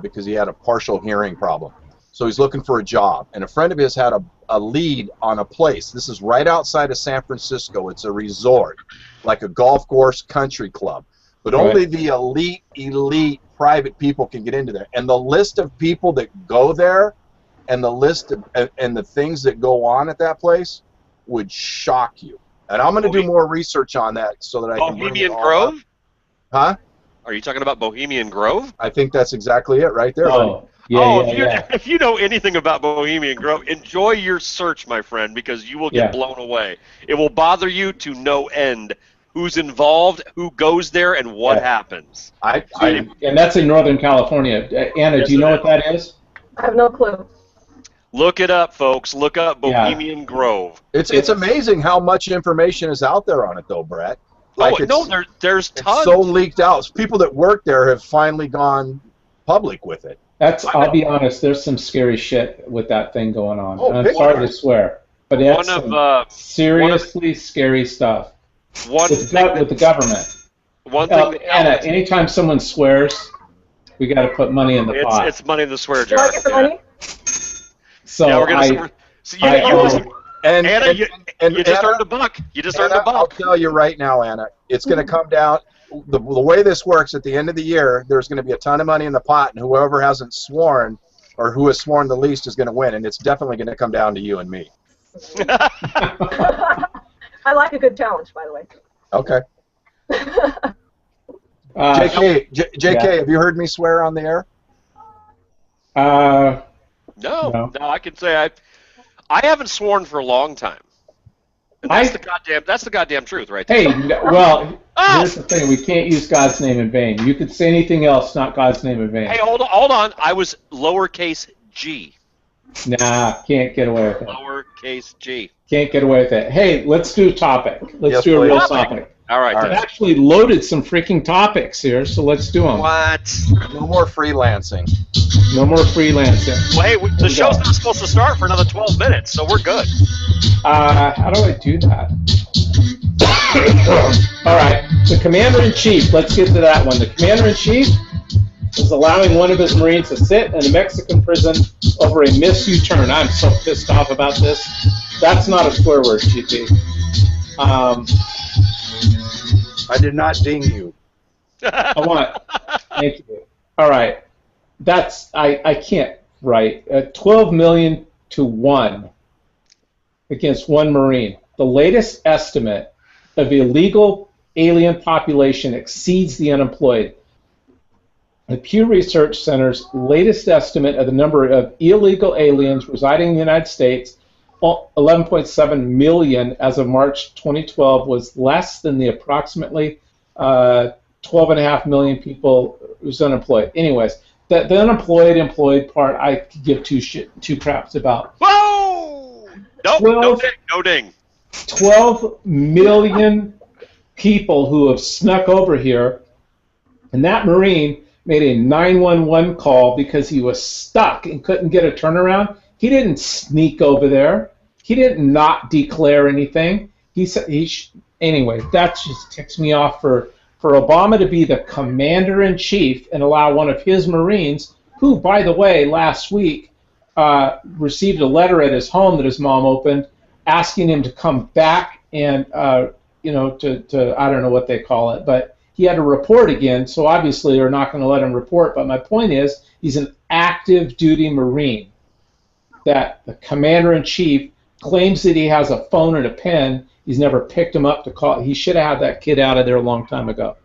because he had a partial hearing problem. So he's looking for a job. And a friend of his had a lead on a place. This is right outside of San Francisco. It's a resort, like a golf course country club. But only the elite private people can get into there. And the list of people that go there and the list of, and the things that go on at that place would shock you. And I'm going to do more research on that so that I can bring it all Grove? Up. Huh? Are you talking about Bohemian Grove? I think that's exactly it right there. Oh. If you know anything about Bohemian Grove, enjoy your search, my friend, because you will get blown away. It will bother you to no end. Who's involved, who goes there, and what happens. And that's in Northern California. Anna, do you know what that is? I have no clue. Look it up, folks. Look up Bohemian Grove. It's amazing how much information is out there on it, though, Brett. Like no, there's it's tons. so leaked out. People that work there have finally gone public with it. I'll be honest, there's some scary shit with that thing going on. Oh, I'm big sorry time. to swear, but it's seriously scary stuff with the government. One thing, Anna, anytime someone swears, we got to put money in the pot. It's money in the swear Do jar. I get the money? So yeah, we're gonna. Anna, you just earned a buck. You just earned a buck. I'll tell you right now, Anna, it's going to come down. The way this works, at the end of the year, there's going to be a ton of money in the pot, and whoever hasn't sworn or who has sworn the least is going to win, and it's definitely going to come down to you and me. I like a good challenge, by the way. Okay. JK, have you heard me swear on the air? No, I can say I haven't sworn for a long time. And that's the goddamn truth, right there. Hey, here's the thing: we can't use God's name in vain. You could say anything else, not God's name in vain. Hey, hold on. I was lowercase g. Nah, can't get away with it. Lowercase g. Can't get away with it. Hey, let's do a topic. Let's do a real topic. All right. I've actually loaded some freaking topics here, so let's do them. What? No more freelancing. No more freelancing. Well, hey, the show's not supposed to start for another 12 minutes, so we're good. How do I do that? All right. The Commander-in-Chief. Let's get to that one. The Commander-in-Chief is allowing one of his Marines to sit in a Mexican prison over a missed U-turn. I'm so pissed off about this. That's not a swear word, GP. I did not ding you. Thank you. All right. I can't write. 12 million to 1 against one Marine. The latest estimate of illegal alien population exceeds the unemployed. The Pew Research Center's latest estimate of the number of illegal aliens residing in the United States, 11.7 million as of March 2012, was less than the approximately 12.5 million people who's unemployed. Anyways, the unemployed, employed part, I could give two craps about. Whoa! Nope, no ding. 12 million people who have snuck over here, and that Marine made a 911 call because he was stuck and couldn't get a turnaround. He didn't sneak over there. He did not declare anything. He said anyway. That just ticks me off for Obama to be the commander-in-chief and allow one of his Marines, who, by the way, last week received a letter at his home that his mom opened, asking him to come back and to I don't know what they call it, but he had to report again. So obviously they're not going to let him report. But my point is, he's an active duty Marine. That the commander-in-chief claims that he has a phone and a pen. He's never picked him up to call. He should have had that kid out of there a long time ago.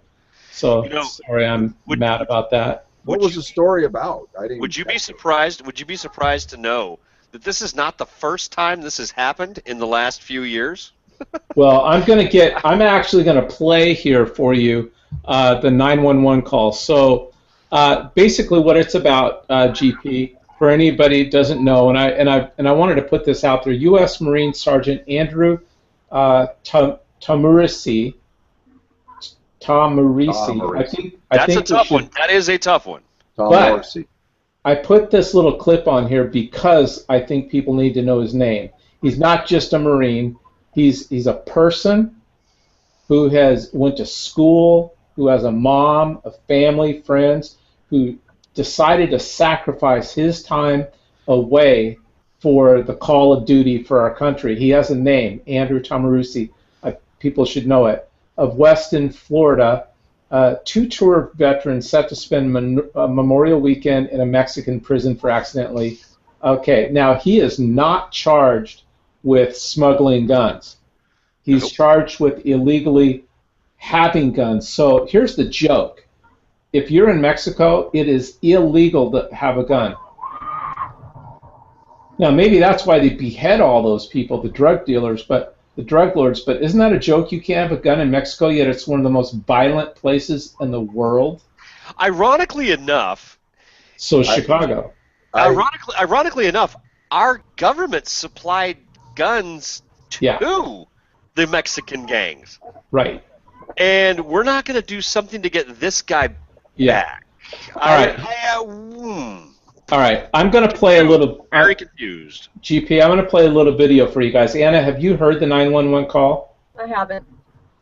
So sorry, I'm mad about that. What was the story about? Would you be surprised? Would you be surprised to know that this is not the first time this has happened in the last few years? Well, I'm actually going to play here for you the 911 call. So basically, what it's about, GP, for anybody who doesn't know, and I wanted to put this out there. U.S. Marine Sergeant Andrew Tamurisi. That's a tough one. That is a tough one. But I put this little clip on here because I think people need to know his name. He's not just a Marine. He's a person who went to school, who has a mom, a family, friends, who decided to sacrifice his time away for the call of duty for our country. He has a name, Andrew Tamurisi. People should know it. Of Weston, Florida, two-tour veteran set to spend Memorial Weekend in a Mexican prison for accidentally. Okay, now he is not charged with smuggling guns. He's charged with illegally having guns. So here's the joke. If you're in Mexico, it is illegal to have a gun. Now, maybe that's why they behead all those people, the drug dealers, the drug lords, but isn't that a joke? You can't have a gun in Mexico, yet it's one of the most violent places in the world? Ironically enough... So Chicago. Ironically enough, our government supplied guns to the Mexican gangs. Right. and we're not going to do something to get this guy back. All right. All right. I'm going to play a little. Very confused. GP, I'm going to play a little video for you guys. Anna, have you heard the 911 call? I haven't.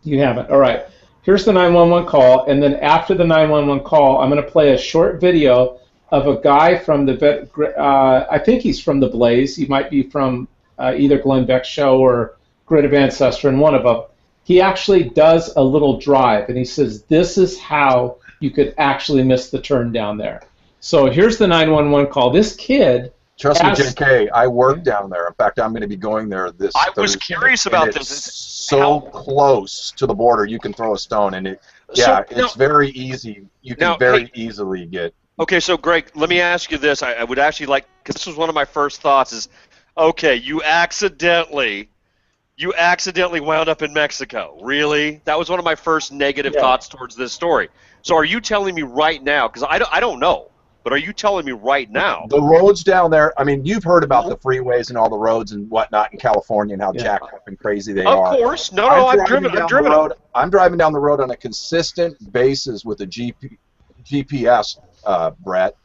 You haven't. All right. Here's the 911 call, and then after the 911 call, I'm going to play a short video of a guy from the I think he's from the Blaze. He might be from either Glenn Beck's show or Grid of Ancestor, and one of them. He actually does a little drive, and he says, this is how you could actually miss the turn down there. So here's the 911 call. This kid... Trust me, JK, I work down there. In fact, I'm going to be going there this Thursday. I was curious about this. So close to the border, you can throw a stone, and it's very easy. You can very easily get... Okay, so Greg, let me ask you this. I would actually like, because this was one of my first thoughts, is, okay, you accidentally wound up in Mexico. Really? That was one of my first negative thoughts towards this story. So are you telling me right now, because I don't know, but are you telling me right now? The roads down there, I mean, you've heard about the freeways and all the roads and whatnot in California and how jacked up and crazy they are. Of course. No, I've driven I'm driving down the road on a consistent basis with a GPS, Brett,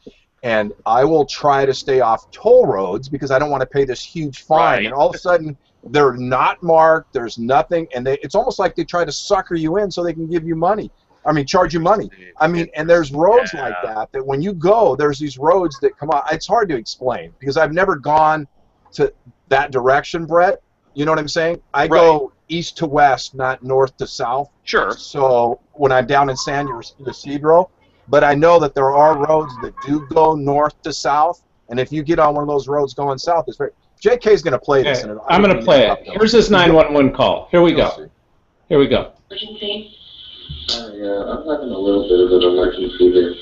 and I will try to stay off toll roads because I don't want to pay this huge fine. Right. And all of a sudden, they're not marked, there's nothing, and it's almost like they try to sucker you in so they can give you money. I mean, charge you money. I mean, and there's roads like that when you go, there's these roads that come out. It's hard to explain because I've never gone to that direction, Brett. You know what I'm saying? I go east to west, not north to south. Sure. So when I'm down in San Ysidro, but I know that there are roads that do go north to south, and if you get on one of those roads going south, it's very... JK's going to play this. Okay. I'm going to play it. Here's this 911 call. Here we go. Here we go. Emergency? Yeah, I'm having a little bit of an emergency here.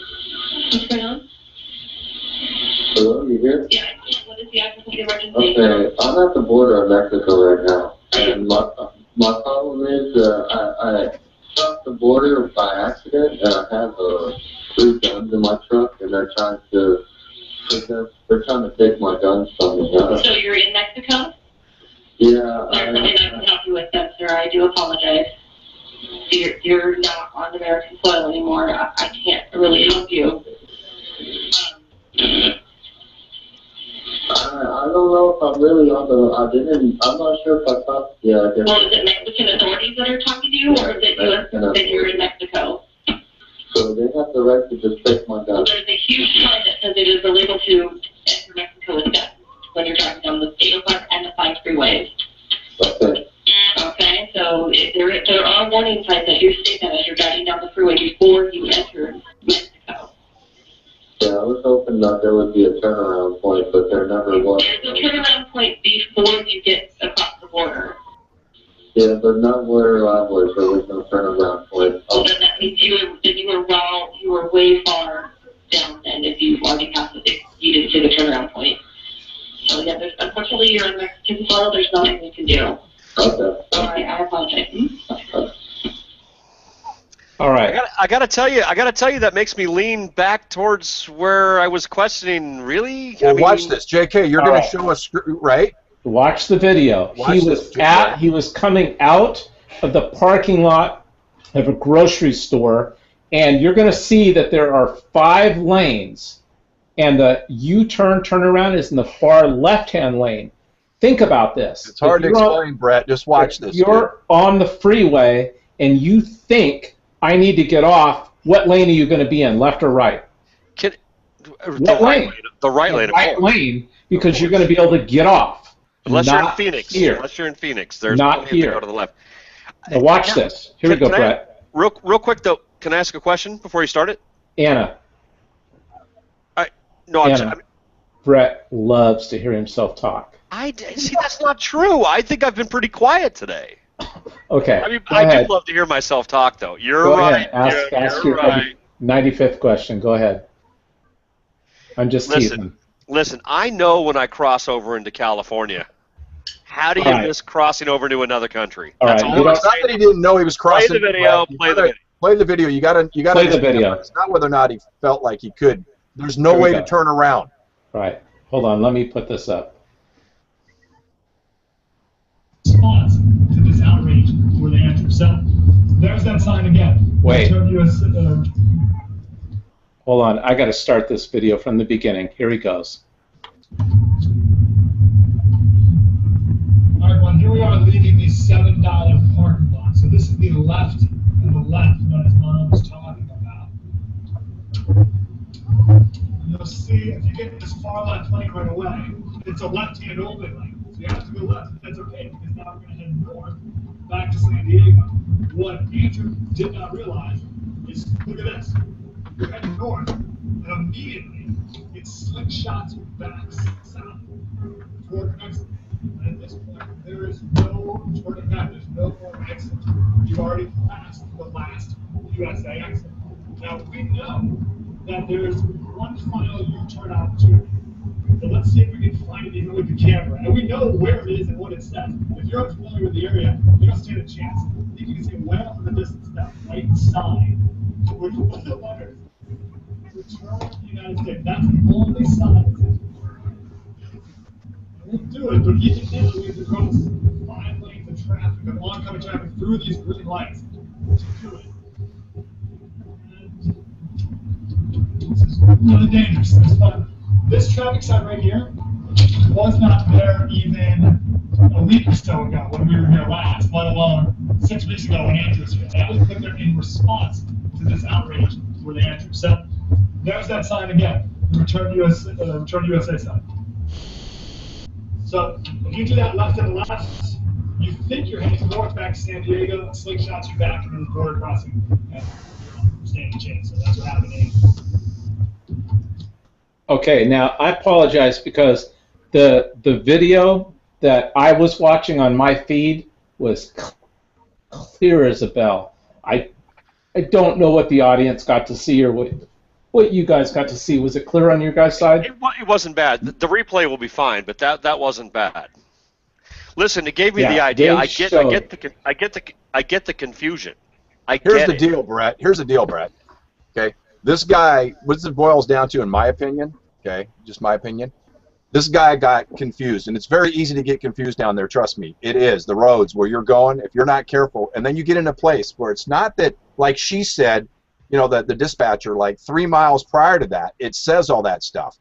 What's going on? Hello, you here? Yeah, what is the address of the emergency? Okay, I'm at the border of Mexico right now. And my problem is I crossed the border by accident, and I have 3 guns in my truck, and they're trying to take my guns from me. So you're in Mexico? Yeah. There's nothing I can help you with that, sir. I do apologize. You're not on American soil anymore. I can't really help you. I don't know if I'm really on the... I'm not sure if I thought... Yeah, I guess. Well, is it Mexican authorities that are talking to you, or is it U.S. that you're in Mexico? So they have the right to just take my gun. Well, there's a huge sign that says it is illegal to enter Mexico with guns when you're driving down the 805 and the 5 freeways. Okay. Okay, so there are warning signs that you state that as you're driving down the freeway before you enter Mexico. Yeah, I was hoping that there would be a turnaround point, but there never was. There's a turnaround point before you get across the border. Yeah, but not where I was. There was no turnaround point. Well, then that means you were way far down then if you already passed it. You didn't see the turnaround point. So yeah, unfortunately you're in Mexican soil. There's nothing we can do. Okay. All right, I apologize. All right. I gotta tell you that makes me lean back towards where I was questioning. Really? Well, watch this, JK. You're going to show us, right? Watch the video. He was coming out of the parking lot of a grocery store, and you're going to see that there are 5 lanes, and the U-turn turnaround is in the far left-hand lane. Think about this. It's hard to explain, Brett. Just watch this. You're on the freeway, and you think, I need to get off. What lane are you going to be in, left or right? The right lane. The right lane, because you're going to be able to get off. Unless you're in Phoenix. Unless you're in Phoenix. There's not here. To go to the left. Now watch this. Here we go, Brett. Real quick, though, can I ask a question before you start it? Anna. Brett loves to hear himself talk. See, that's not true. I think I've been pretty quiet today. Okay. I mean, I do love to hear myself talk, though. You're right. Ask your 95th question. Go ahead. I'm just teasing. Listen, I know when I cross over into California. How do you miss crossing over to another country? It's not that he didn't know he was crossing. Play the video. Play the video. You got to play the video. It's not whether or not he felt like he could. There's no way to turn around. Right. Hold on. Let me put this up. Response to this outrage where they enter. So there's that sign. U.S. Hold on, I got to start this video from the beginning. Here he goes. All right, well, here we are leaving the $7 parking lot. So this is the left and the left that his mom was talking about. You'll see if you get this far left lane right away, it's a left-hand only lane. So you have to go left, but that's okay because now we're going to head north back to San Diego. What Andrew did not realize is, look at this. We're heading north, and immediately it slick shots back south toward Mexico. And at this point, there is no turning back. There's no more exit. You've already passed the last USA exit. Now, we know that there's one final U-turn opportunity. So let's see if we can find it even with the camera. And we know where it is and what it says. If you're unfamiliar with the area, you don't stand a chance. I think you can see way off in the distance that right side, which was the letters. Return to the United States. That's the only sign. We'll do it, but even then we have to cross 5 lanes of traffic, of oncoming traffic through these green lights to do it. And this is really dangerous. This traffic sign right here was not there even a week or so ago when we were here last, let alone 6 weeks ago when Andrew was here. That was put there in response to this outrage with Andrew. So there's that sign again, the Return to USA sign. So if you do that left and left, you think you're heading north back to San Diego, slick shots you back into the border crossing, and stand a chance. So that's what happened. Okay, now I apologize because the video that I was watching on my feed was clear as a bell. I don't know what the audience got to see or what you guys got to see. Was it clear on your guys' side? It wasn't bad. The replay will be fine, but that wasn't bad. Listen, it gave me the idea. I get the confusion. Here's the deal, Brett. Here's the deal, Brett. Okay, this guy. What it boils down to, in my opinion. Okay, just my opinion. This guy got confused, and it's very easy to get confused down there. Trust me, it is. The roads where you're going, if you're not careful, and then you get in a place where it's not that, like she said. You know, the dispatcher, like 3 miles prior to that, it says all that stuff.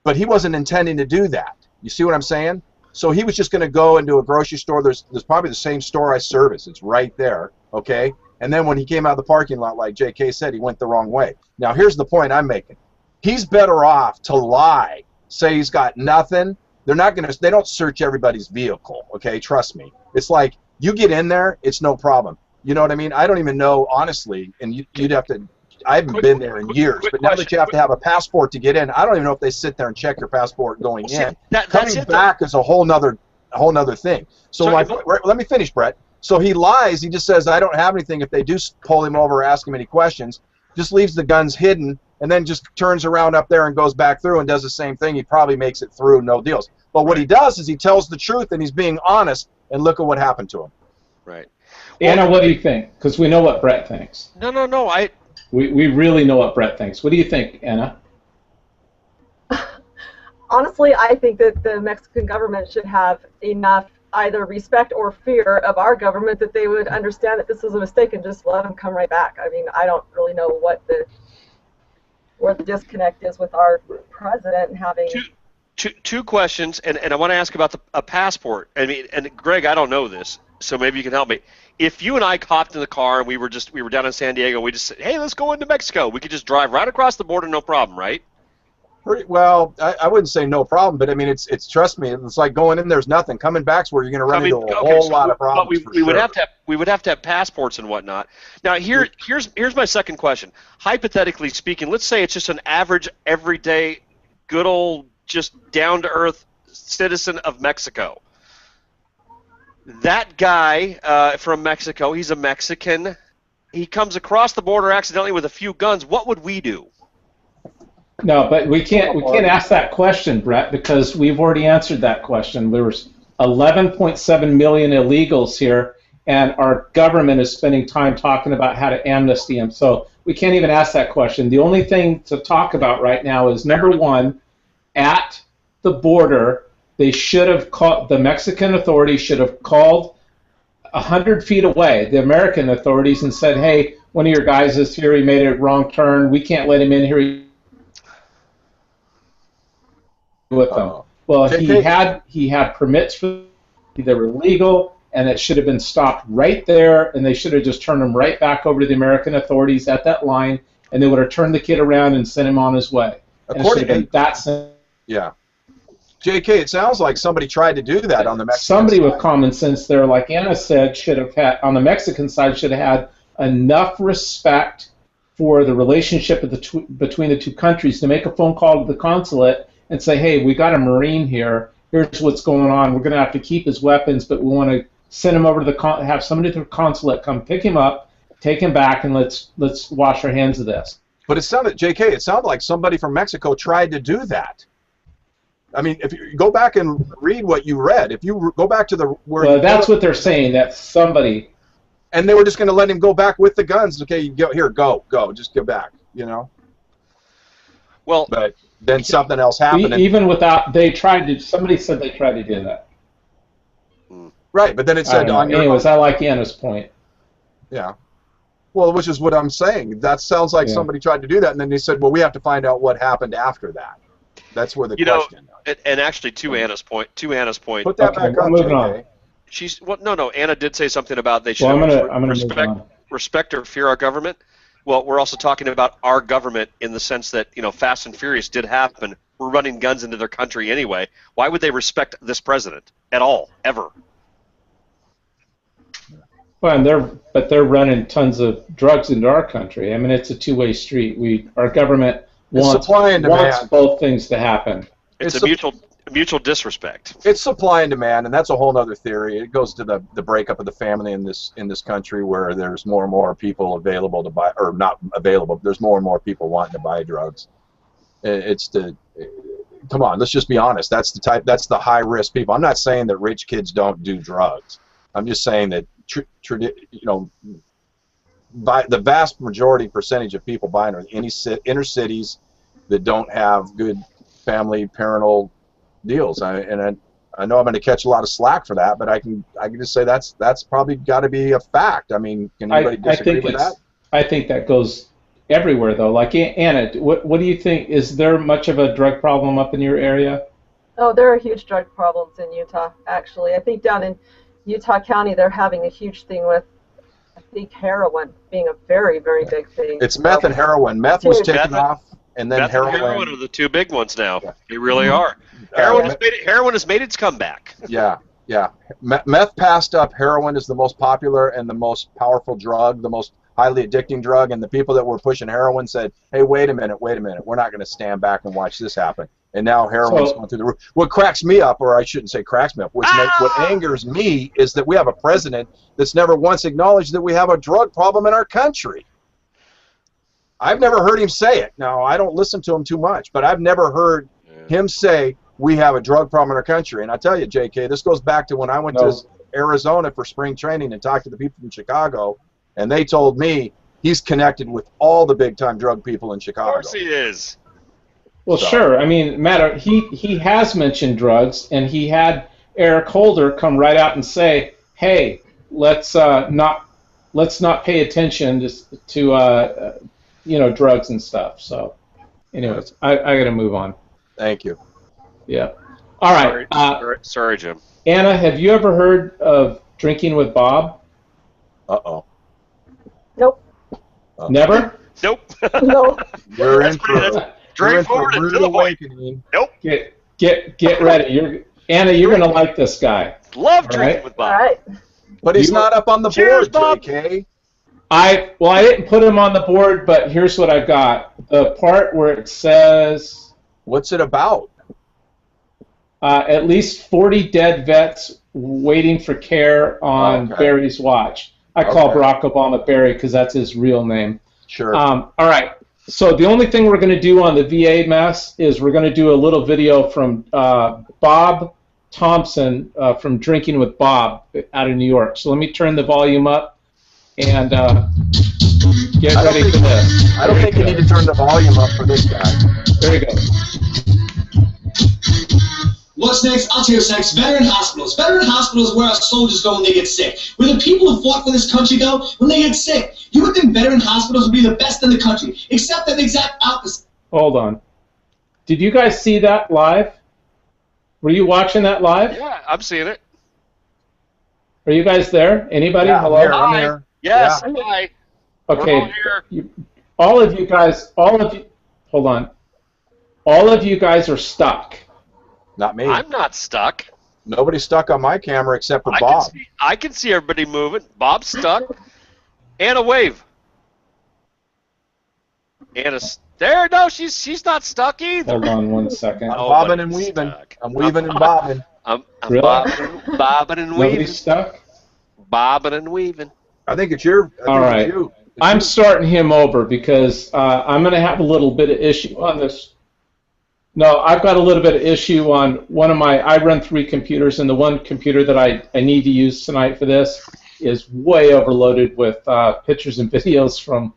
But he wasn't intending to do that. You see what I'm saying? So he was just going to go into a grocery store. There's probably the same store I service. It's right there, okay? And then when he came out of the parking lot, like JK said, he went the wrong way. Now, here's the point I'm making. He's better off to lie, say he's got nothing. They're not going to, they don't search everybody's vehicle, okay? Trust me. It's like, you get in there, it's no problem. You know what I mean? I don't even know, honestly, and you'd have to, I haven't been there in years, but now that you have to have a passport to get in, I don't even know if they sit there and check your passport going in. Coming back is a whole nother thing. So let me finish, Brett. So he lies. He just says, I don't have anything. If they do pull him over or ask him any questions, just leaves the guns hidden and then just turns around up there and goes back through and does the same thing. He probably makes it through, no deals. But what he does is he tells the truth and he's being honest, and look at what happened to him. Right. Anna, what do you think? Because we know what Brett thinks. No. We really know what Brett thinks. What do you think, Anna? Honestly, I think that the Mexican government should have enough either respect or fear of our government that they would understand that this was a mistake and just let them come right back. I mean, I don't really know where the disconnect is with our president having... Two questions, and I want to ask about a passport. I mean, and Greg, I don't know this, so maybe you can help me. If you and I hopped in the car and we were down in San Diego, we just said, hey, let's go into Mexico. We could just drive right across the border, no problem, right? Well, I wouldn't say no problem, but I mean, it's trust me, it's like going in, there's nothing. Coming back's where you're going to run into a whole lot of problems. But we would have to have passports and whatnot. Now, here's my second question. Hypothetically speaking, let's say it's just an average, everyday, good old, just down-to-earth citizen of Mexico. That guy from Mexico, he's a Mexican. He comes across the border accidentally with a few guns. What would we do? No, but we can't ask that question, Brett, because we've already answered that question. There's 11.7 million illegals here, and our government is spending time talking about how to amnesty them. So we can't even ask that question. The only thing to talk about right now is, number one, at the border, they should have called, the Mexican authorities should have called 100 feet away, the American authorities, and said, hey, one of your guys is here. He made a wrong turn. We can't let him in here with them. Well, he had permits for they were legal, and it should have been stopped right there, and they should have just turned him right back over to the American authorities at that line, and they would have turned the kid around and sent him on his way. According to that simple. Yeah. JK, it sounds like somebody tried to do that on the Mexican Somebody side. with common sense there, like Anna said, should have had, on the Mexican side, should have had enough respect for the relationship between the two countries to make a phone call to the consulate and say, hey, we got a Marine here. Here's what's going on. We're going to have to keep his weapons, but we want to send him over to the have somebody at the consulate come pick him up, take him back, and let's wash our hands of this. But it sounded, JK, it sounded like somebody from Mexico tried to do that. I mean, if you go back and read what you read, if you go back to the where well, that's what they're saying. That somebody. And they were just going to let him go back with the guns. Okay, you go here, go, just get back. You know. Well, but then something else happened. Even without, they tried to. Somebody said they tried to do that. Right, but then it said on your. Anyways, I like Anna's point. Yeah. Well, which is what I'm saying. That sounds like somebody tried to do that, and then they said, well, we have to find out what happened after that. That's where the question. And actually, to Anna's point. Put that back on, JK. She's no. Anna did say something about they should respect or fear our government. Well, we're also talking about our government in the sense that Fast and Furious did happen. We're running guns into their country anyway. Why would they respect this president at all, ever? Well, and they're running tons of drugs into our country. I mean, it's a two-way street. Our government wants both things to happen. It's a mutual disrespect. It's supply and demand, and that's a whole other theory. It goes to the breakup of the family in this country, where there's more and more people available to buy, or not available. But there's more and more people wanting to buy drugs. Come on, let's just be honest. That's the high risk people. I'm not saying that rich kids don't do drugs. I'm just saying that the vast majority percentage of people buying are in inner cities that don't have good family parental deals. I know I'm going to catch a lot of slack for that, but I can just say that's probably got to be a fact. I mean, can anybody disagree with that? I think that goes everywhere, though. Like, Anna, what do you think? Is there much of a drug problem up in your area? Oh, there are huge drug problems in Utah, actually. I think down in Utah County, they're having a huge thing with, I think, heroin being a very, very big thing. It's meth and heroin. Meth was taken off, and then heroin. Meth and heroin are the two big ones now. Yeah. They really are. Heroin has made its comeback. Yeah. Meth passed up. Heroin is the most popular and the most powerful drug, the most highly addicting drug, and the people that were pushing heroin said, hey, wait a minute, we're not going to stand back and watch this happen. And now heroin's going through the roof. What cracks me up, or I shouldn't say cracks me up, what angers me is that we have a president that's never once acknowledged that we have a drug problem in our country. I've never heard him say it. Now, I don't listen to him too much, but I've never heard him say we have a drug problem in our country. And I tell you, JK, this goes back to when I went to Arizona for spring training and talked to the people from Chicago, and they told me he's connected with all the big-time drug people in Chicago. Of course he is. Well, sure. I mean, Matt, he has mentioned drugs, and he had Eric Holder come right out and say, "Hey, let's not pay attention to drugs and stuff." So, anyways, I got to move on. Thank you. Yeah. All right. Sorry, Jim. Anna, have you ever heard of Drinking with Bob? Uh-oh. Nope. Never? Nope. No. You're in for straightforward and to the point. Nope. Get ready. Anna, you're gonna like this guy. Love Drinking with Bob. All right. But he's not up on the board, JK. I didn't put him on the board, but here's what I've got. The part where it says, what's it about? At least 40 dead vets waiting for care on Barry's watch. I call Barack Obama Barry because that's his real name. Sure. All right. So the only thing we're going to do on the VA mess is we're going to do a little video from Bob Thompson from Drinking with Bob out of New York. So let me turn the volume up and get ready for this. I don't think you need to turn the volume up for this guy. There you go. What's next? I'll tell you what's next. Veteran hospitals. Veteran hospitals is where our soldiers go when they get sick. Where the people who fought for this country go when they get sick. You would think veteran hospitals would be the best in the country, except they're the exact opposite. Hold on. Did you guys see that live? Were you watching that live? Yeah, I'm seeing it. Are you guys there? Anybody? Yeah, Hello? I'm here. Yes, Yeah. hi. Okay. We're all here. All of you guys, hold on. All of you guys are stuck. Not me. I'm not stuck. Nobody's stuck on my camera except for I Bob. can see everybody moving. Bob's stuck. Anna, wave. Anna's there. No, she's not stuck either. Hold on one second. I'm Oh, bobbing but and he's weaving. stuck. I'm weaving and bobbing. I'm Really? bobbing and weaving. Nobody's stuck? Bobbing and weaving. I think it's your. All right. I'm starting him over because I'm going to have a little bit of issue on this. No, I've got a little bit of issue on one of my, I run 3 computers, and the one computer that I need to use tonight for this is way overloaded with pictures and videos from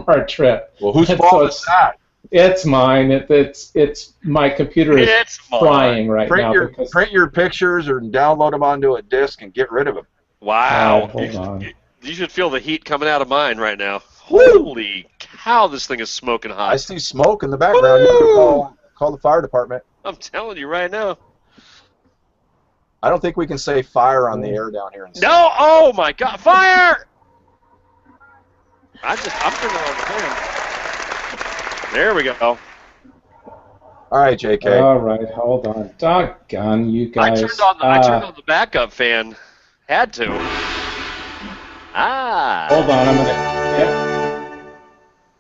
our trip. Well, whose And fault so is that? It's mine. It's my computer is It's mine. flying right now. because, Print your pictures or download them onto a disk and get rid of them. Wow. hold on. You should feel the heat coming out of mine right now. Holy cow, this thing is smoking hot. I see smoke in the background. You can call the fire department. I'm telling you right now. I don't think we can say fire on the air down here. No! Oh my God! Fire! I'm turning on the fan. There we go. All right, JK. All right, hold on. Doggone you guys. I turned on the backup fan. Had to. Ah. Hold on,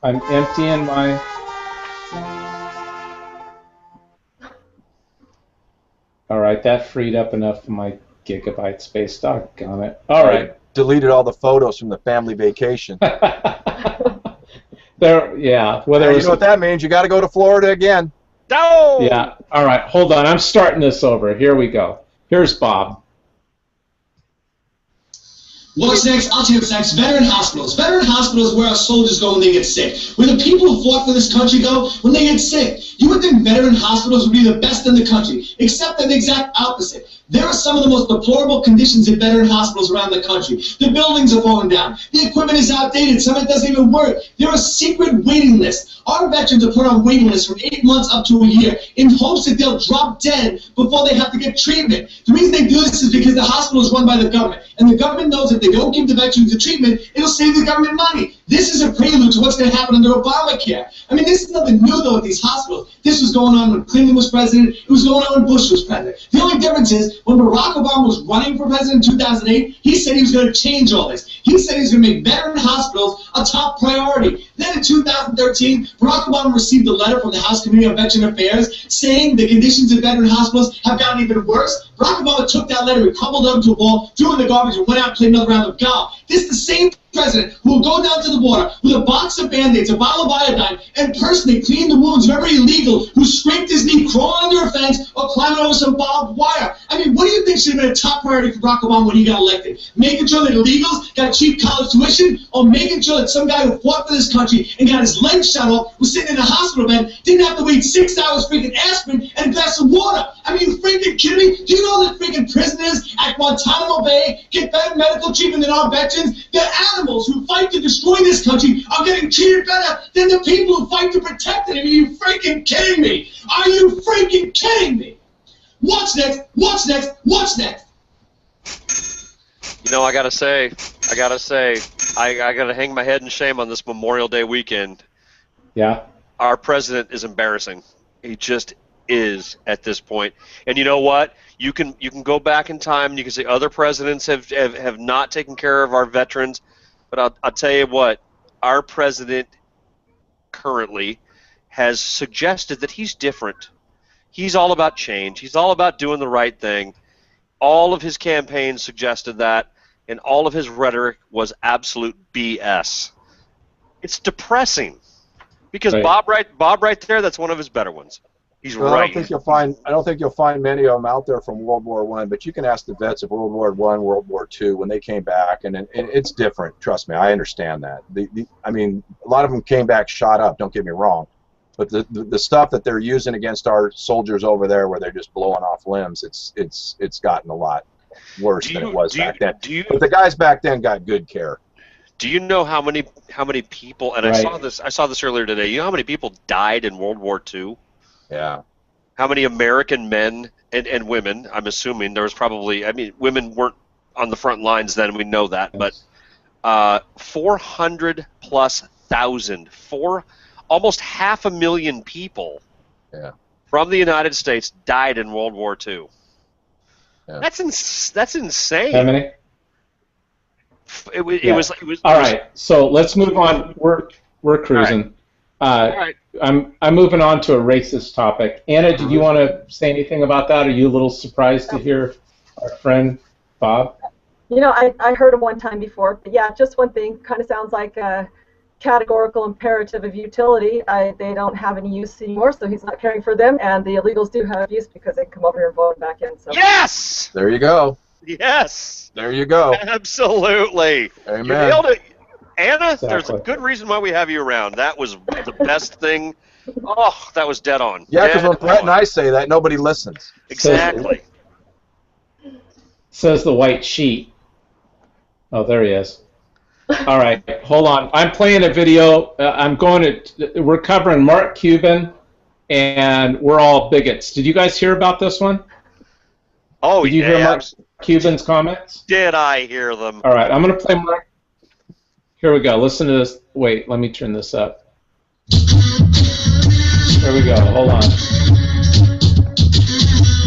I'm emptying my. All right, that freed up enough of my gigabyte space. Doggone it. All right. Deleted all the photos from the family vacation. There, yeah. Whether You know what that means? You got to go to Florida again. No. Yeah. All right. Hold on. I'm starting this over. Here we go. Here's Bob. What's next? I'll tell you what's next. Veteran hospitals. Veteran hospitals is where our soldiers go when they get sick. Where the people who fought for this country go when they get sick. You would think veteran hospitals would be the best in the country, except they're the exact opposite. There are some of the most deplorable conditions in veteran hospitals around the country. The buildings are falling down. The equipment is outdated. Some of it doesn't even work. There are secret waiting lists. Our veterans are put on waiting lists from 8 months up to a year in hopes that they'll drop dead before they have to get treatment. The reason they do this is because the hospital is run by the government, and the government knows if they don't give the veterans the treatment, it'll save the government money. This is a prelude to what's going to happen under Obamacare. I mean, this is nothing new, though, with these hospitals. This was going on when Clinton was president. It was going on when Bush was president. The only difference is when Barack Obama was running for president in 2008, he said he was going to change all this. He said he was going to make veteran hospitals a top priority. Then in 2013, Barack Obama received a letter from the House Committee on Veteran Affairs saying the conditions in veteran hospitals have gotten even worse. Barack Obama took that letter, he crumpled it up to a ball, threw it in the garbage, and went out and played another round of golf. This is the same president who will go down to the border with a box of Band-Aids, a bottle of iodine, and personally clean the wounds of every illegal who scraped his knee crawling under a fence or climbing over some barbed wire. I mean, what do you think should have been a top priority for Barack Obama when he got elected? Making sure that illegals got cheap college tuition, or making sure that some guy who fought for this country and got his legs shot off, was sitting in a hospital bed, didn't have to wait 6 hours freaking aspirin and a glass of water? I mean, you freaking kidding me? Do you know that freaking prisoners at Guantanamo Bay get better medical treatment than our veterans? They're animals who fight to destroy this country are getting treated better than the people who fight to protect it. Are you freaking kidding me? Are you freaking kidding me? What's next? What's next? What's next? You know, I gotta say, I gotta hang my head in shame on this Memorial Day weekend. Yeah. Our president is embarrassing. He just is at this point. And you know what? You can go back in time and you can say other presidents have not taken care of our veterans, but I'll tell you what, our president currently has suggested that he's different. He's all about change. He's all about doing the right thing. All of his campaigns suggested that, and all of his rhetoric was absolute BS. It's depressing because Right. Bob right there, that's one of his better ones. He's Well, right. I don't think you'll find many of them out there from World War I, but you can ask the vets of World War I, World War II when they came back, and it's different. Trust me, I understand that. I mean, a lot of them came back shot up. Don't get me wrong, But the stuff that they're using against our soldiers over there, where they're just blowing off limbs, it's gotten a lot worse than it was back then. But the guys back then got good care. Do you know how many people? And Right. I saw this earlier today. You know how many people died in World War II? Yeah. How many American men and women? I'm assuming there was probably. I mean, women weren't on the front lines then. We know that, but 400,000, almost 500,000 people from the United States died in World War II. Yeah. That's insane. How many? It was. All right, so let's move on. We're cruising. All right. I'm moving on to a racist topic. Anna, did you want to say anything about that? Are you a little surprised to hear our friend Bob? You know, I heard him one time before, but yeah, just one thing. Kind of sounds like a categorical imperative of utility. They don't have any use anymore, so he's not caring for them, and the illegals do have use because they can come over here and vote back in. So. Yes! There you go. Yes! There you go. Absolutely. Amen. You nailed it. Anna, Exactly. There's a good reason why we have you around. That was the best thing. Oh, that was dead on. Yeah, because Dead when Brett and on. I say that, nobody listens. Exactly. Says the white sheet. Oh, there he is. All right, hold on. I'm playing a video. We're covering Mark Cuban, and we're all bigots. Did you guys hear about this one? Oh, Did you hear Mark Cuban's comments? Did I hear them? All right, I'm going to play Mark. Here we go. Listen to this. Wait, let me turn this up. Here we go. Hold on.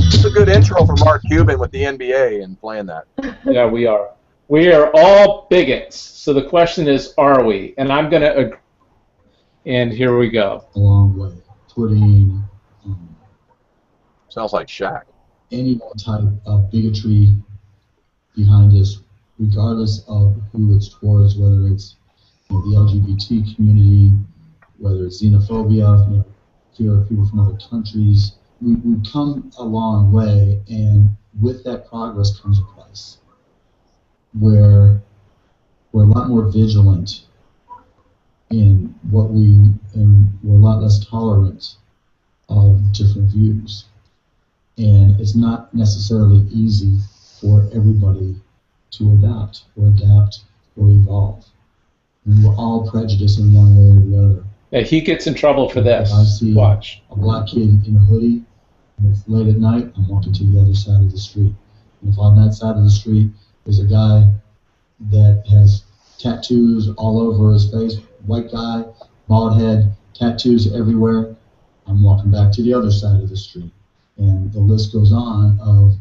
It's a good intro for Mark Cuban with the NBA and playing that. Yeah, we are. We are all bigots. So the question is, are we? And I'm going to agree. And here we go. A long way. Putting Sounds like Shaq. any type of bigotry behind this, regardless of who it's towards, whether it's the LGBT community, whether it's xenophobia, fear of people from other countries. We've come a long way, and with that progress comes a price, where we're a lot more vigilant in and we're a lot less tolerant of different views. And it's not necessarily easy for everybody to adapt or evolve. And we're all prejudiced in one way or the other. Yeah, he gets in trouble for this. I see Watch. a black kid in a hoodie, and it's late at night, I'm walking to the other side of the street. And if on that side of the street there's a guy that has tattoos all over his face, white guy, bald head, tattoos everywhere, I'm walking back to the other side of the street. And the list goes on of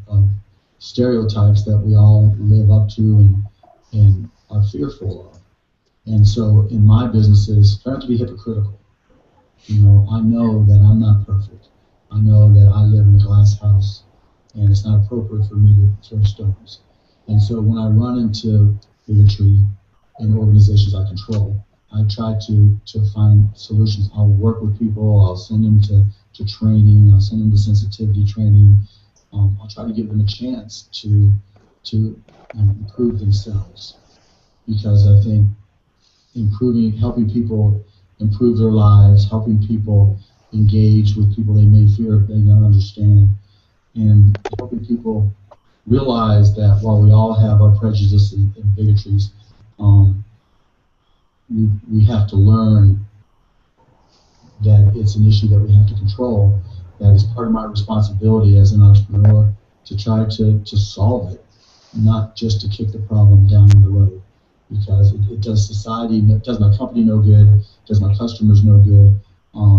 stereotypes that we all live up to and are fearful of. And so in my businesses, try not to be hypocritical. I know that I'm not perfect. I know that I live in a glass house, and it's not appropriate for me to throw stones. And so when I run into bigotry in organizations I control, I try to find solutions. I'll work with people. I'll send them to training. I'll send them to sensitivity training. I'll try to give them a chance to improve themselves, because I think helping people improve their lives, helping people engage with people they may fear they don't understand, and helping people realize that while we all have our prejudices and bigotries, we have to learn that it's an issue that we have to control. That is part of my responsibility as an entrepreneur to try to solve it, not just to kick the problem down the road, because it does society, it does my company no good, it does my customers no good,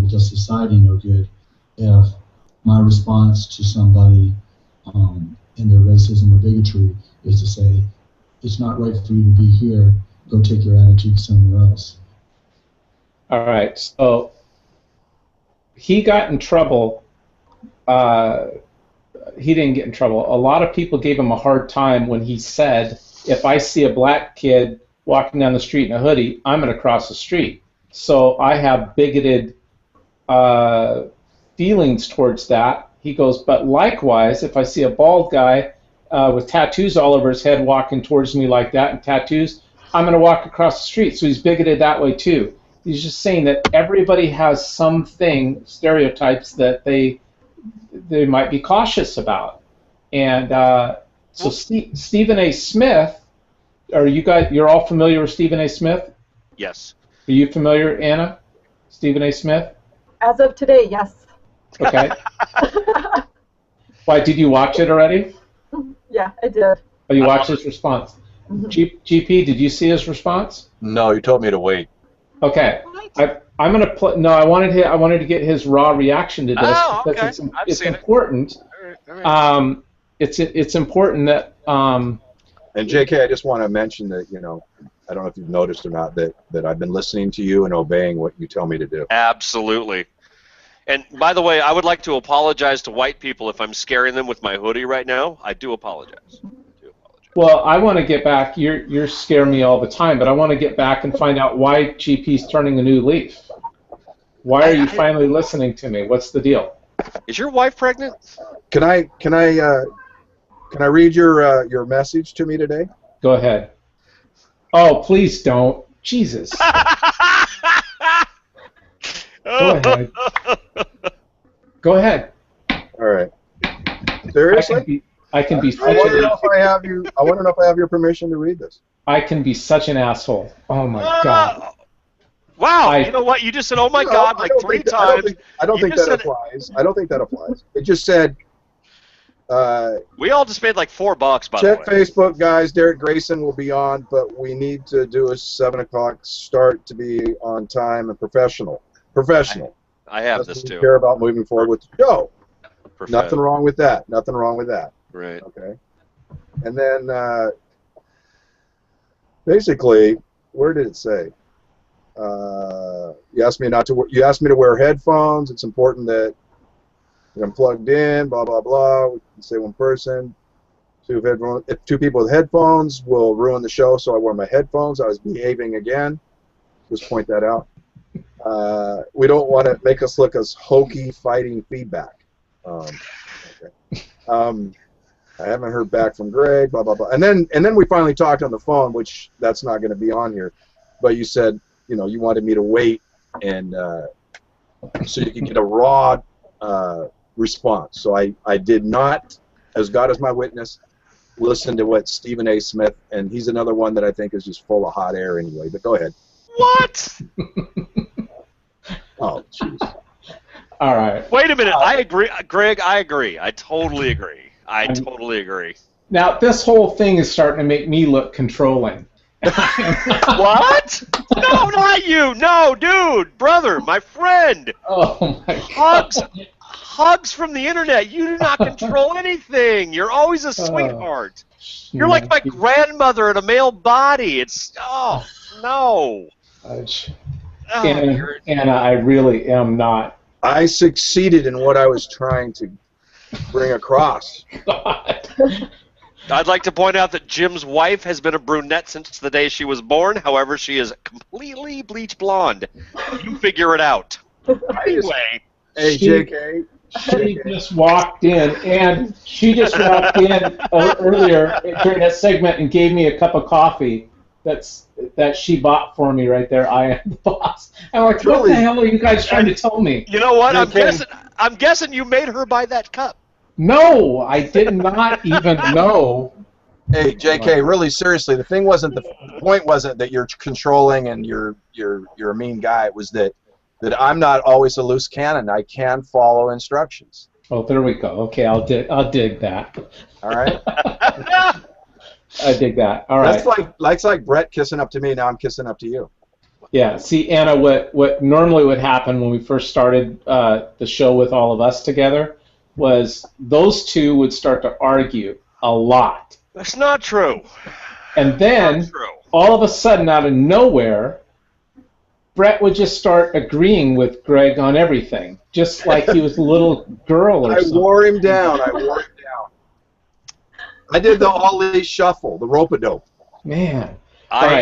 it does society no good if my response to somebody in their racism or bigotry is to say, it's not right for you to be here, go take your attitude somewhere else. All right, so he got in trouble. He didn't get in trouble. A lot of people gave him a hard time when he said, if I see a black kid walking down the street in a hoodie, I'm going to cross the street. So I have bigoted feelings towards that. He goes, but likewise, if I see a bald guy with tattoos all over his head walking towards me like that and tattoos, I'm going to walk across the street. So he's bigoted that way too. He's just saying that everybody has something, stereotypes that they might be cautious about. And so Stephen A. Smith, you're all familiar with Stephen A. Smith? Yes. Are you familiar, Anna? Stephen A. Smith? As of today, yes. Okay. Why, did you watch it already? Yeah, I did. Oh, you watched his response. GP, did you see his response? No, you told me to wait. Okay. I'm gonna play. No, I wanted to get his raw reaction to this because it's important. All right. It's important that. And JK, I just want to mention that I don't know if you've noticed or not that I've been listening to you and obeying what you tell me to do. Absolutely. And by the way, I would like to apologize to white people if I'm scaring them with my hoodie right now. I do apologize. Well, I want to get back. You're scaring me all the time, but I want to get back and find out why GP's turning a new leaf. Why are you finally listening to me? What's the deal? Is your wife pregnant? Can I read your message to me today? Go ahead. Oh, please don't. Jesus. Go ahead. Go ahead. All right. Seriously? I can be such I want to know if I have your permission to read this. I can be such an asshole. Oh my God. Wow. You know what? You just said, "Oh my God," like 3 times. I don't think that applies. I don't think that applies. It just said. We all just paid like $4, by the way. Check Facebook, guys. Derek Grayson will be on, but we need to do a 7 o'clock start to be on time and professional. Professional. I have this too. Care about moving forward with the show. Nothing wrong with that. Nothing wrong with that. Right. Okay. And then basically, where did it say? You asked me to wear headphones. It's important that I'm plugged in. Blah blah blah. We can say one person. If 2 people with headphones will ruin the show, so I wore my headphones. I was behaving again. Just point that out. We don't want to make us look as hokey fighting feedback. I haven't heard back from Greg, blah blah blah. And then we finally talked on the phone, which that's not going to be on here. But you said, you wanted me to wait and so you could get a raw response. So I did not, as God is my witness, listen to what Stephen A. Smith, and he's another one that I think is just full of hot air anyway. But go ahead. What? Oh, jeez. All right. Wait a minute. I agree, Greg. I agree. I totally agree. I totally agree. Now this whole thing is starting to make me look controlling. What? No, not you. No, dude, brother, my friend. Oh my God. Hugs from the internet. You do not control anything. You're always a sweetheart. You're like my grandmother in a male body. It's no. Anna, I really am not. I succeeded in what I was trying to bring across. God. I'd like to point out that Jim's wife has been a brunette since the day she was born. However, she is completely bleach blonde. You figure it out. Anyway. Hey, JK. She just walked in, and she just walked in earlier during that segment and gave me a cup of coffee that she bought for me right there. I am the boss. I'm like, what the hell are you guys trying to tell me? You know what? I'm guessing you made her buy that cup. No, I did not even know. Hey, JK, really seriously, the point wasn't that you're controlling and you're a mean guy. It was that I'm not always a loose cannon. I can follow instructions. Oh, there we go. Okay, I'll dig that. All right. I dig that. All right. That's like Brett kissing up to me. Now I'm kissing up to you. Yeah. See, Anna, what normally would happen when we first started the show with all of us together was those two would start to argue a lot. That's not true. And then all of a sudden, out of nowhere, Brett would just start agreeing with Greg on everything, just like he was a little girl or something. I wore him down. I did the Ollie shuffle, the rope-a-dope. Man. I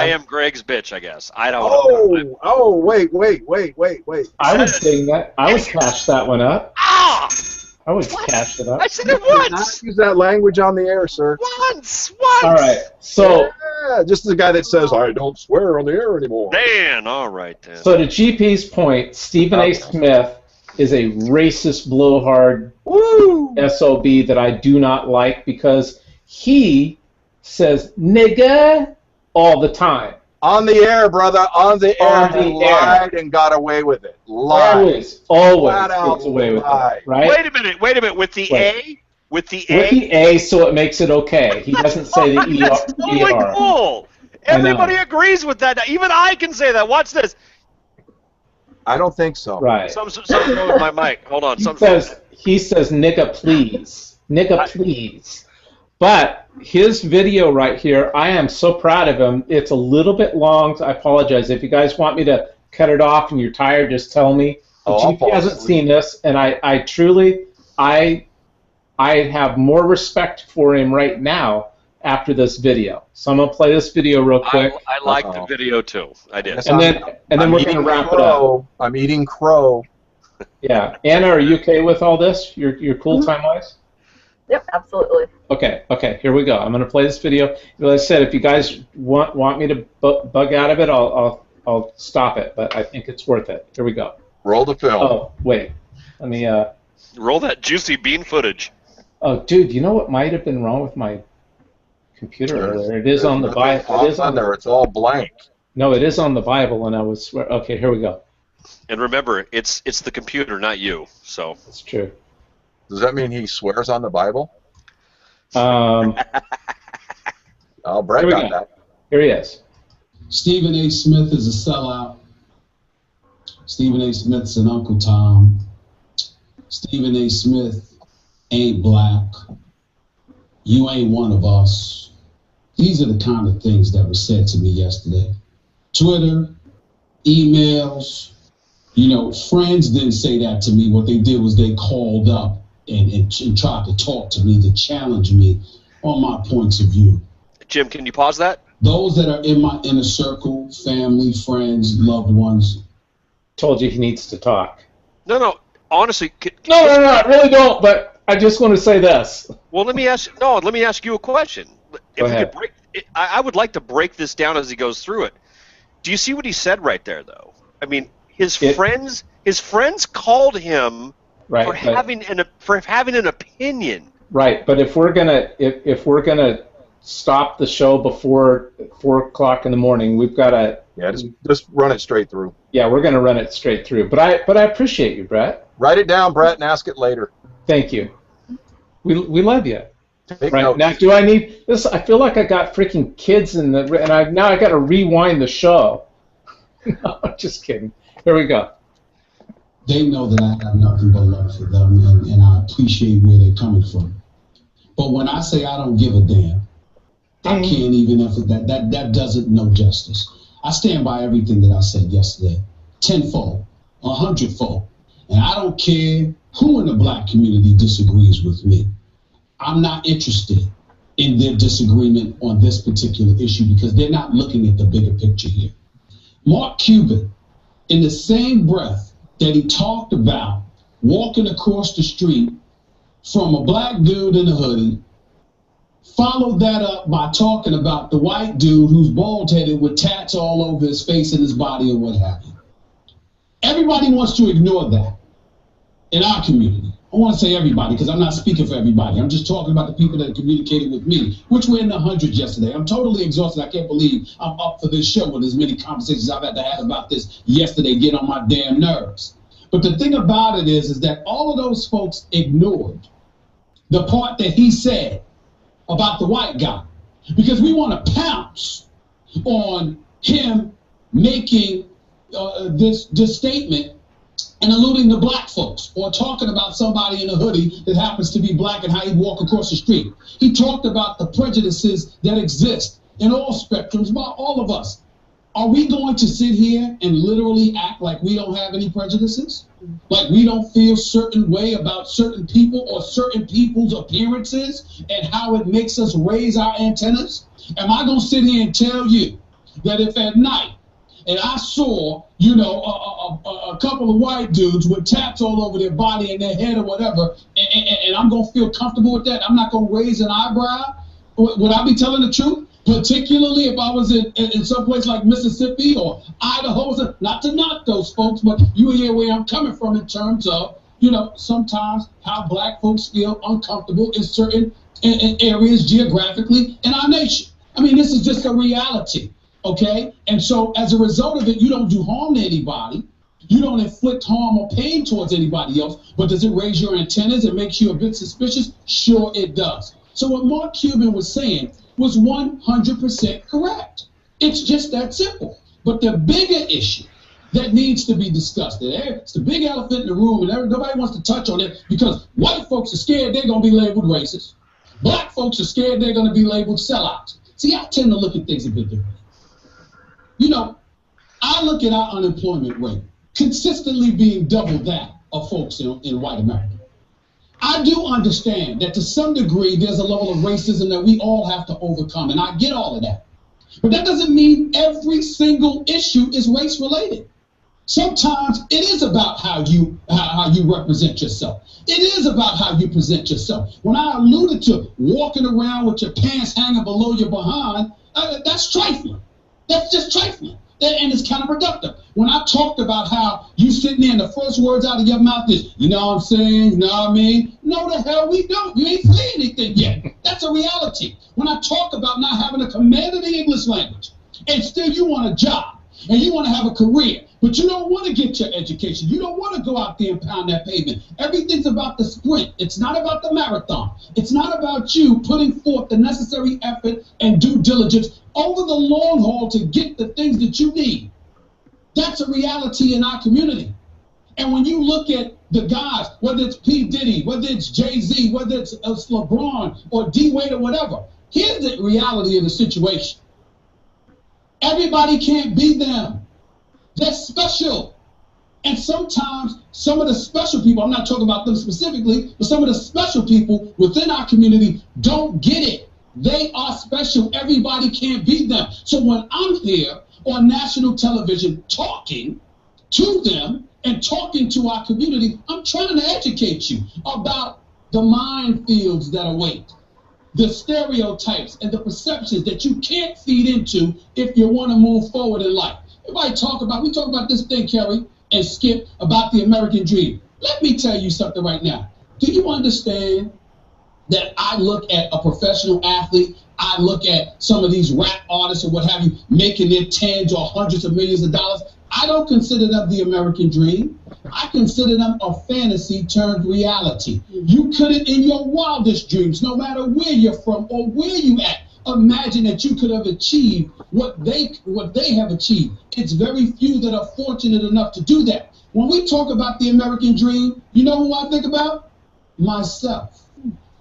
am Greg's bitch, I guess. I don't know. Oh, wait. I was saying that. I was patched that one up. Ah! I would catch it up. I said it Not once. use that language on the air, sir. Once. All right. So Yeah, just the guy that says, I don't swear on the air anymore. Dan. All right then. So to GP's point, Stephen A. Smith is a racist blowhard SOB that I do not like because he says nigga all the time. On the air, brother, on the air. On the He lied and got away with it. Lied. Always Flat out gets away with lie. it, right? Wait a minute. With the A? With the A? With the A, so it makes it okay. He doesn't say the ER. That's totally cool. Everybody agrees with that. Even I can say that. Watch this. I don't think so. Right. Something's wrong with my mic. Hold on. He says nigga please. Nigga please. But his video right here, I am so proud of him. It's a little bit long. I apologize. If you guys want me to cut it off and you're tired, just tell me. GP hasn't seen this, and I truly have more respect for him right now after this video. So I'm gonna play this video real quick. I liked the video too. I did. And then we're gonna wrap it up. I'm eating crow. Yeah. Anna, are you okay with all this? You're cool time-wise? Yep, absolutely. Okay, here we go. I'm gonna play this video. Like I said, if you guys want me to bug out of it, I'll stop it. But I think it's worth it. Here we go. Roll the film. Oh wait, let me. Roll that juicy bean footage. Oh, dude, you know what might have been wrong with my computer earlier? It is on the Bible. It is on there. It's all blank. No, it is on the Bible, and I was okay. Here we go. And remember, it's the computer, not you. So it's true. Does that mean he swears on the Bible? Oh, Brett got that. Here he is. Stephen A. Smith is a sellout. Stephen A. Smith's an Uncle Tom. Stephen A. Smith ain't black. You ain't one of us. These are the kind of things that were said to me yesterday. Twitter, emails, friends didn't say that to me. What they did was they called up and tried to talk to me, to challenge me on my points of view. Jim, can you pause that? Those that are in my inner circle, family, friends, loved ones. Told you he needs to talk. No. Honestly, no, I really don't. But I just want to say this. Well, let me ask you a question. Go ahead. I would like to break this down as he goes through it. Do you see what he said right there, though? I mean, his friends called him for having an opinion. Right, but if we're gonna stop the show before 4 o'clock in the morning, we've got to just run it straight through. Yeah, we're gonna run it straight through. But I appreciate you, Brett. Write it down, Brett, and ask it later. Thank you. We love you. Take right notes. now, do I need this? I feel like I got freaking kids and I got to rewind the show. No, I'm just kidding. Here we go. They know that I have nothing but love for them, and I appreciate where they're coming from. But when I say I don't give a damn, I can't even that doesn't know justice. I stand by everything that I said yesterday, 10-fold, 100-fold, and I don't care who in the black community disagrees with me. I'm not interested in their disagreement on this particular issue because they're not looking at the bigger picture here. Mark Cuban, in the same breath that he talked about walking across the street from a black dude in a hoodie, followed that up by talking about the white dude who's bald-headed with tats all over his face and his body and what have you. Everybody wants to ignore that in our community. I want to say everybody because I'm not speaking for everybody. I'm just talking about the people that communicated with me, which were in the hundreds yesterday. I'm totally exhausted. I can't believe I'm up for this show with as many conversations I've had to have about this yesterday get on my damn nerves. But the thing about it is that all of those folks ignored the part that he said about the white guy because we want to pounce on him making this statement and alluding to black folks or talking about somebody in a hoodie that happens to be black and how he walk across the street. He talked about the prejudices that exist in all spectrums about all of us. Are we going to sit here and literally act like we don't have any prejudices? Like we don't feel certain way about certain people or certain people's appearances and how it makes us raise our antennas? Am I going to sit here and tell you that if at night and I saw, a couple of white dudes with tats all over their body and their head or whatever, and I'm going to feel comfortable with that. I'm not going to raise an eyebrow. Would I be telling the truth? Particularly if I was in some place like Mississippi or Idaho, not to knock those folks, but you hear where I'm coming from in terms of, sometimes how black folks feel uncomfortable in certain areas geographically in our nation. I mean, this is just a reality, okay? And so as a result of it, you don't do harm to anybody. You don't inflict harm or pain towards anybody else, but does it raise your antennas and makes you a bit suspicious? Sure it does. So what Mark Cuban was saying was 100% correct. It's just that simple. But the bigger issue that needs to be discussed, it's the big elephant in the room, and nobody wants to touch on it because white folks are scared they're going to be labeled racist. Black folks are scared they're going to be labeled sellouts. See, I tend to look at things a bit differently. I look at our unemployment rate consistently being double that of folks in white America. I do understand that to some degree there's a level of racism that we all have to overcome, and I get all of that. But that doesn't mean every single issue is race related. Sometimes it is about how you represent yourself. It is about how you present yourself. When I alluded to walking around with your pants hanging below your behind, that's trifling. That's just trifling. And it's counterproductive. When I talked about how you sitting there and the first words out of your mouth is, you know what I'm saying, you know what I mean? No, the hell we don't. You ain't saying anything yet. That's a reality. When I talk about not having a command of the English language, and still you want a job, and you want to have a career, but you don't want to get your education. You don't want to go out there and pound that pavement. Everything's about the sprint. It's not about the marathon. It's not about you putting forth the necessary effort and due diligence over the long haul to get the things that you need. That's a reality in our community. And when you look at the guys, whether it's P. Diddy, whether it's Jay-Z, whether it's LeBron or D-Wade or whatever, here's the reality of the situation. Everybody can't be them. They're special. And sometimes some of the special people, I'm not talking about them specifically, but some of the special people within our community don't get it. They are special. Everybody can't be them. So when I'm here on national television talking to them and talking to our community, I'm trying to educate you about the minefields that await, the stereotypes and the perceptions that you can't feed into if you want to move forward in life. We talk about this thing, Kerry and Skip, about the American dream. Let me tell you something right now. Do you understand that I look at a professional athlete, I look at some of these rap artists or what have you, making their tens or hundreds of millions of dollars? I don't consider them the American dream. I consider them a fantasy turned reality. You couldn't, in your wildest dreams, no matter where you're from or where you at, imagine that you could have achieved what they have achieved. It's very few that are fortunate enough to do that. When we talk about the American dream, you know who I think about? Myself.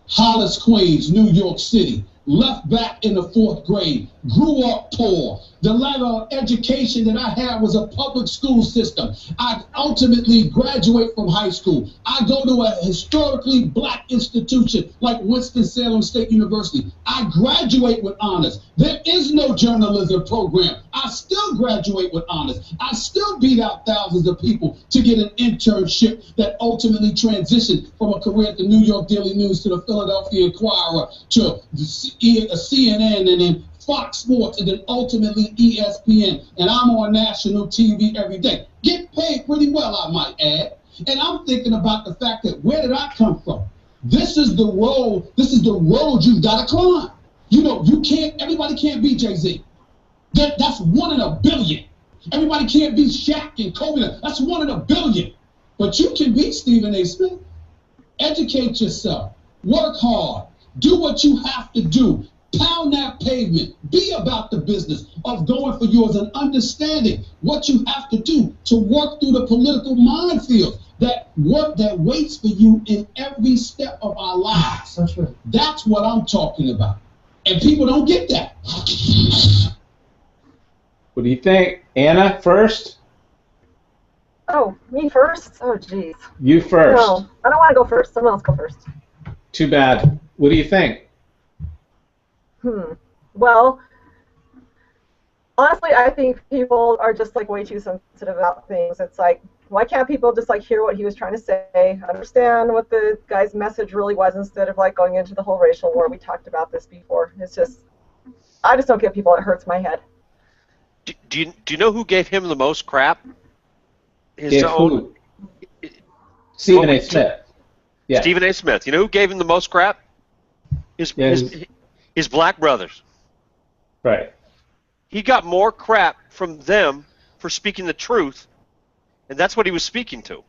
Hollis, Queens, New York City. Left back in the 4th grade, grew up poor. The level of education that I had was a public school system. I ultimately graduate from high school. I go to a historically black institution like Winston-Salem State University. I graduate with honors. There is no journalism program. I still graduate with honors. I still beat out thousands of people to get an internship that ultimately transitioned from a career at the New York Daily News to the Philadelphia Inquirer to CNN and then Fox Sports and then ultimately ESPN. And I'm on national TV every day. Get paid pretty well, I might add. And I'm thinking about the fact that where did I come from? This is the road you've got to climb. Everybody can't be Jay-Z. That's 1 in a billion. Everybody can't be Shaq and Kobe. That's 1 in a billion. But you can be Stephen A. Smith. Educate yourself. Work hard. Do what you have to do. Pound that pavement. Be about the business of going for yours and understanding what you have to do to work through the political minefield. That work that waits for you in every step of our lives. That's right. That's what I'm talking about. And people don't get that. What do you think? Anna first? Oh, me first? Oh, jeez. You first. No, I don't want to go first. Someone else go first. Too bad. What do you think? Well, honestly, I think people are just like way too sensitive about things. It's like Why can't people just like hear what he was trying to say, understand what the guy's message really was, instead of like going into the whole racial war? We talked about this before. It's just, I just don't get people. It hurts my head. Do you know who gave him the most crap? His own. Stephen A. Smith. Yeah. Stephen A. Smith. You know who gave him the most crap? His black brothers. Right. He got more crap from them for speaking the truth, and that's what he was speaking to.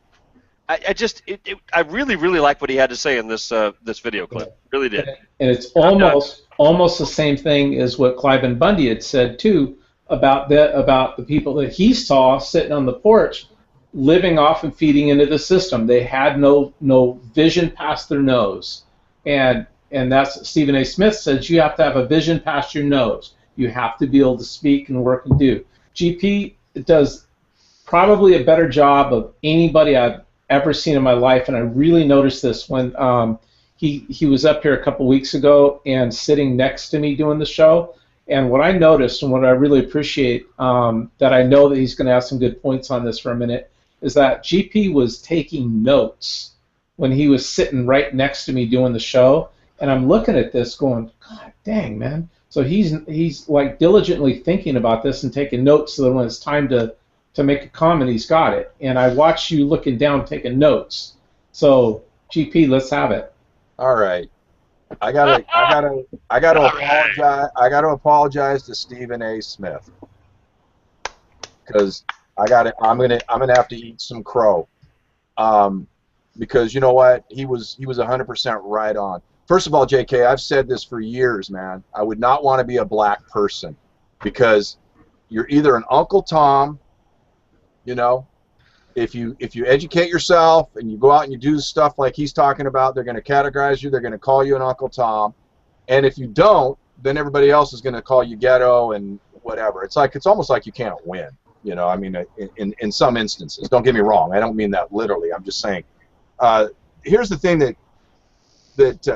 I really, really like what he had to say in this this video clip. Really did. And it's almost the same thing as what Cliven Bundy had said too about the people that he saw sitting on the porch, living off and feeding into the system. They had no vision past their nose, and that's Stephen A. Smith says you have to have a vision past your nose. You have to be able to speak and work and do. GP does probably a better job of anybody I've ever seen in my life, and I really noticed this when he was up here a couple weeks ago and sitting next to me doing the show. And what I noticed and what I really appreciate, that I know that he's going to have some good points on this for a minute, is that GP was taking notes when he was sitting right next to me doing the show. And I'm looking at this going, God dang, man. So he's like diligently thinking about this and taking notes so that when it's time to make a comment, he's got it. And I watch you looking down taking notes. So GP, let's have it. All right. I gotta apologize. I gotta apologize to Stephen A. Smith because I'm gonna have to eat some crow. Because you know what? He was 100% right on. First of all, JK, I've said this for years, man. I would not want to be a black person because you're either an Uncle Tom, you know, if you educate yourself and you go out and you do stuff like he's talking about, they're going to categorize you, they're going to call you an Uncle Tom. And if you don't, then everybody else is going to call you ghetto and whatever. It's almost like you can't win, you know. I mean, in some instances. Don't get me wrong. I don't mean that literally. I'm just saying. Here's the thing that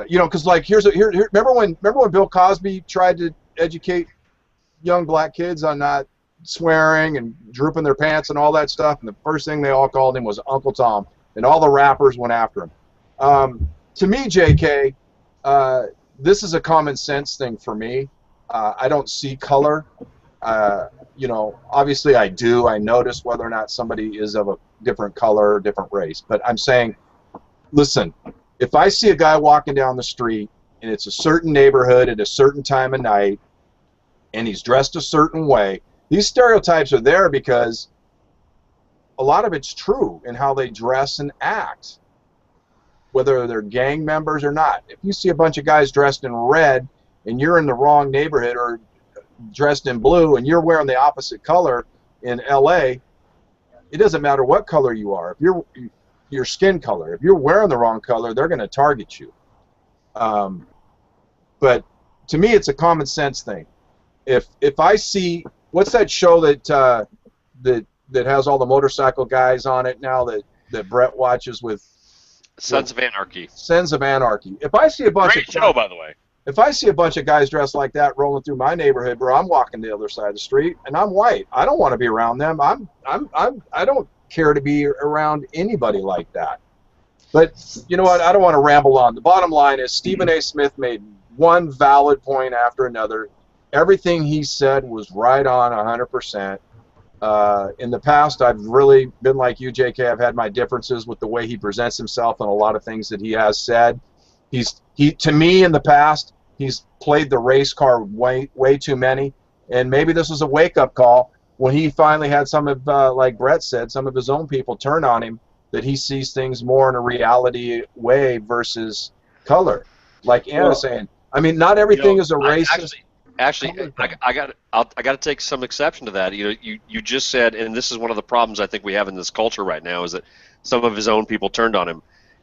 you know, because like remember when Bill Cosby tried to educate young black kids on not swearing and drooping their pants and all that stuff, and the first thing they all called him was Uncle Tom, and all the rappers went after him. To me, JK, this is a common sense thing for me. I don't see color. You know, obviously I do. I notice whether or not somebody is of a different color or different race. But I'm saying, listen, if I see a guy walking down the street and it's a certain neighborhood at a certain time of night and he's dressed a certain way, these stereotypes are there because a lot of it's true in how they dress and act, whether they're gang members or not. If you see a bunch of guys dressed in red and you're in the wrong neighborhood, or dressed in blue and you're wearing the opposite color in LA, it doesn't matter what color you are. If you're your skin color, if you're wearing the wrong color, they're going to target you. But to me, it's a common sense thing. If I see, what's that show that has all the motorcycle guys on it now that Brett watches with Sons of Anarchy. Sons of Anarchy. If I see a bunch Great show, by the way. If I see a bunch of guys dressed like that rolling through my neighborhood, bro, I'm walking the other side of the street, and I'm white. I don't want to be around them. I don't care to be around anybody like that. But you know what? I don't want to ramble on. The bottom line is Stephen A. Smith made one valid point after another. Everything he said was right on 100%. In the past, I've really been like you, JK. I've had my differences with the way he presents himself and a lot of things that he has said. To me, in the past, he's played the race card way too many. And maybe this was a wake-up call when he finally had some of, like Brett said, some of his own people turn on him, that he sees things more in a reality way versus color. Like Anna's saying, I mean, not everything is a racist. Actually, I got to take some exception to that. You know, you just said, and this is one of the problems I think we have in this culture right now, is that some of his own people turned on him.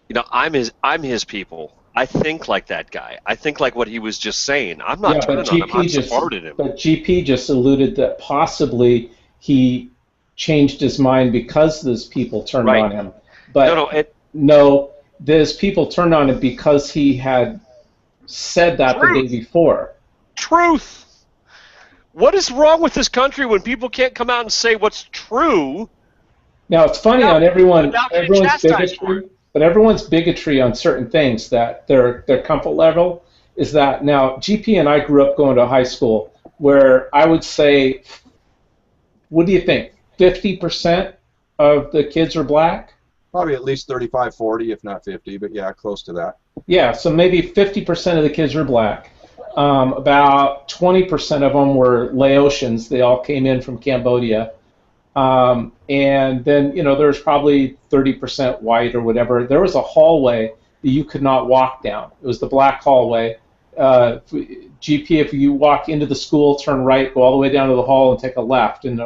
You know, I'm his people. I think like that guy. I think like what he was just saying. I'm not turning on him. I'm supporting him. But GP just alluded that possibly he changed his mind because those people turned on him. But no, those people turned on him because he had said that the day before. Truth. What is wrong with this country when people can't come out and say what's true Now it's funny Without- on everyone's without getting chastised for bigotry, but everyone's bigotry on certain things that their comfort level is that. Now GP and I grew up going to high school where I would say, what do you think? 50% of the kids are black? Probably at least 35, 40, if not 50, but yeah, close to that. Yeah, so maybe 50% of the kids were black. About 20% of them were Laotians. They all came in from Cambodia. And then, there's probably 30% white or whatever. There was a hallway that you could not walk down. It was the black hallway. GP, if you walk into the school, turn right, go all the way down to the hall and take a left. And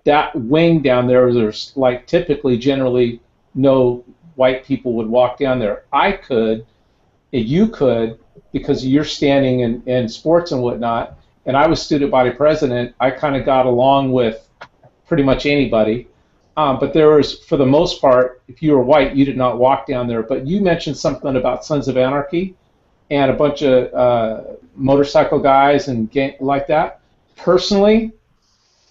that wing down there, there's like typically, generally, no white people would walk down there. I could, you could, because you're standing in sports and whatnot, and I was student body president, I kind of got along with pretty much anybody. But there was, for the most part, if you were white, you did not walk down there. But you mentioned something about Sons of Anarchy and a bunch of motorcycle guys and like that. Personally,